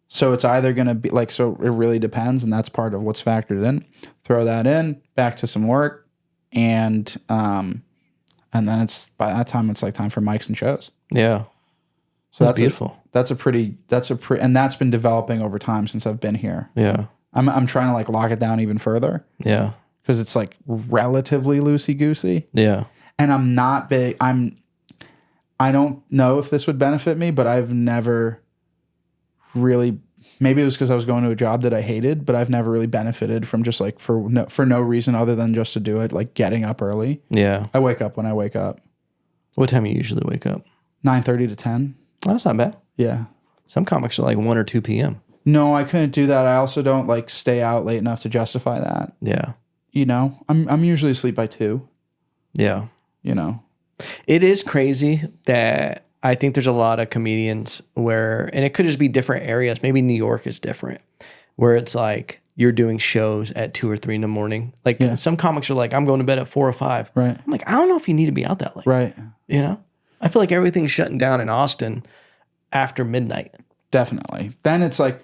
So it's either going to be like, so it really depends. And that's part of what's factored in. Throw that in, back to some work. And then it's by that time, it's like time for mics and shows. Yeah. So that's beautiful. And that's been developing over time since I've been here. Yeah. I'm trying to like lock it down even further Yeah. because it's like relatively loosey goosey. Yeah. And I'm not big. I don't know if this would benefit me, but I've never really, maybe it was because I was going to a job that I hated, but I've never really benefited from just like for no reason other than just to do it, like getting up early. Yeah. I wake up when I wake up. What time you usually wake up? 9:30 to 10. Oh, that's not bad. Yeah. Some comics are like 1 or 2 p.m. No, I couldn't do that. I also don't like stay out late enough to justify that. Yeah. You know, I'm usually asleep by 2, Yeah. you know. It is crazy that I think there's a lot of comedians where, and it could just be different areas. Maybe New York is different, where it's like you're doing shows at 2 or 3 in the morning. Like some comics are like, I'm going to bed at 4 or 5. Right. I'm like, I don't know if you need to be out that late. Right. You know, I feel like everything's shutting down in Austin after midnight. Definitely. Then it's like,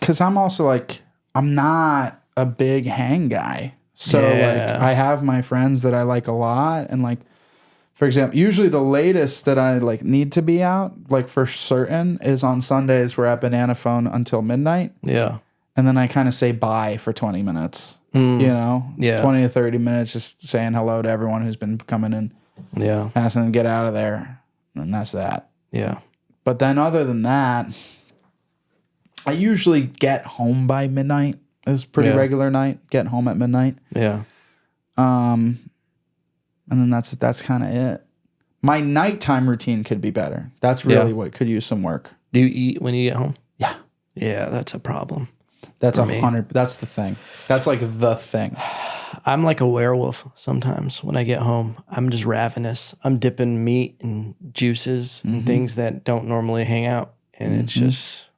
because I'm also like, I'm not a big hang guy. So like I have my friends that I like a lot. And like, for example, usually the latest that I like need to be out, like for certain, is on Sundays we're at Banana Phone until midnight. Yeah. And then I kind of say bye for 20 minutes, you know, 20 to 30 minutes, just saying hello to everyone who's been coming in, asking them to get out of there. And that's that. Yeah. But then other than that, I usually get home by midnight. It was a pretty regular night, getting home at midnight. Yeah. And then that's kind of it. My nighttime routine could be better. That's really what could use some work. Do you eat when you get home? Yeah. Yeah, that's a problem. That's 100. That's the thing. That's like the thing. I'm like a werewolf sometimes when I get home. I'm just ravenous. I'm dipping meat and juices and things that don't normally hang out. And it's just...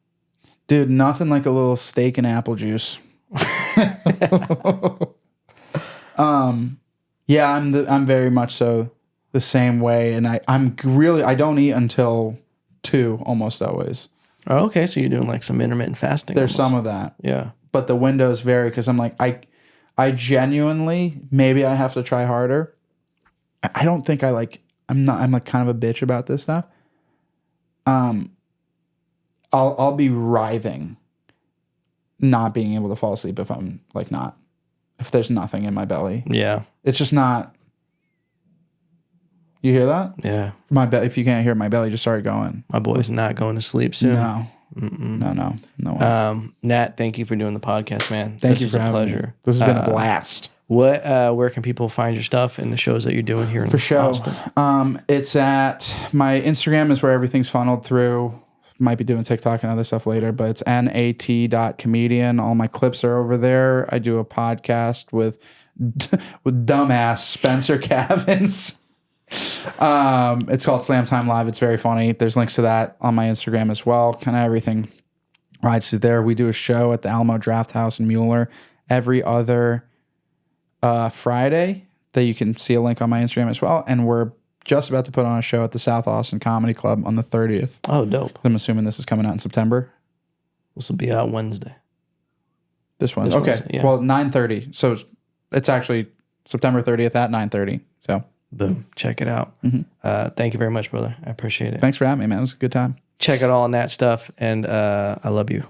Dude, nothing like a little steak and apple juice. Yeah, I'm very much so the same way, and I don't eat until 2 almost always. Oh, okay, so you're doing like some intermittent fasting. There's almost. some of that. Yeah. But the windows vary because I'm like I genuinely, maybe I have to try harder. I don't think I'm like kind of a bitch about this stuff. I'll be writhing not being able to fall asleep if I'm like if there's nothing in my belly. Yeah. It's just not, You hear that? Yeah. If you can't hear my belly, just started going. My boy's not going to sleep soon. No. No way. Nat, thank you for doing the podcast, man. Thank you was for a having pleasure. me. This has been a blast. Where can people find your stuff and the shows that you're doing here in Austin? It's at my Instagram is where everything's funneled through. Might be doing TikTok and other stuff later, but it's nat.comedian. All my clips are over there. I do a podcast with dumbass Spencer Cavins. It's called Slam Time Live. It's very funny. There's links to that on my Instagram as well. Kind of everything rides through there. We do a show at the Alamo Draft House in Mueller every other Friday that you can see a link on my Instagram as well. And we're just about to put on a show at the South Austin Comedy Club on the 30th. Oh, dope. I'm assuming this is coming out in September. This will be out Wednesday. This one. Okay. Wednesday, yeah. Well, 9:30. So it's actually September 30th at 9:30. So boom. Check it out. Thank you very much, brother. I appreciate it. Thanks for having me, man. It was a good time. Check out all of that stuff, and I love you.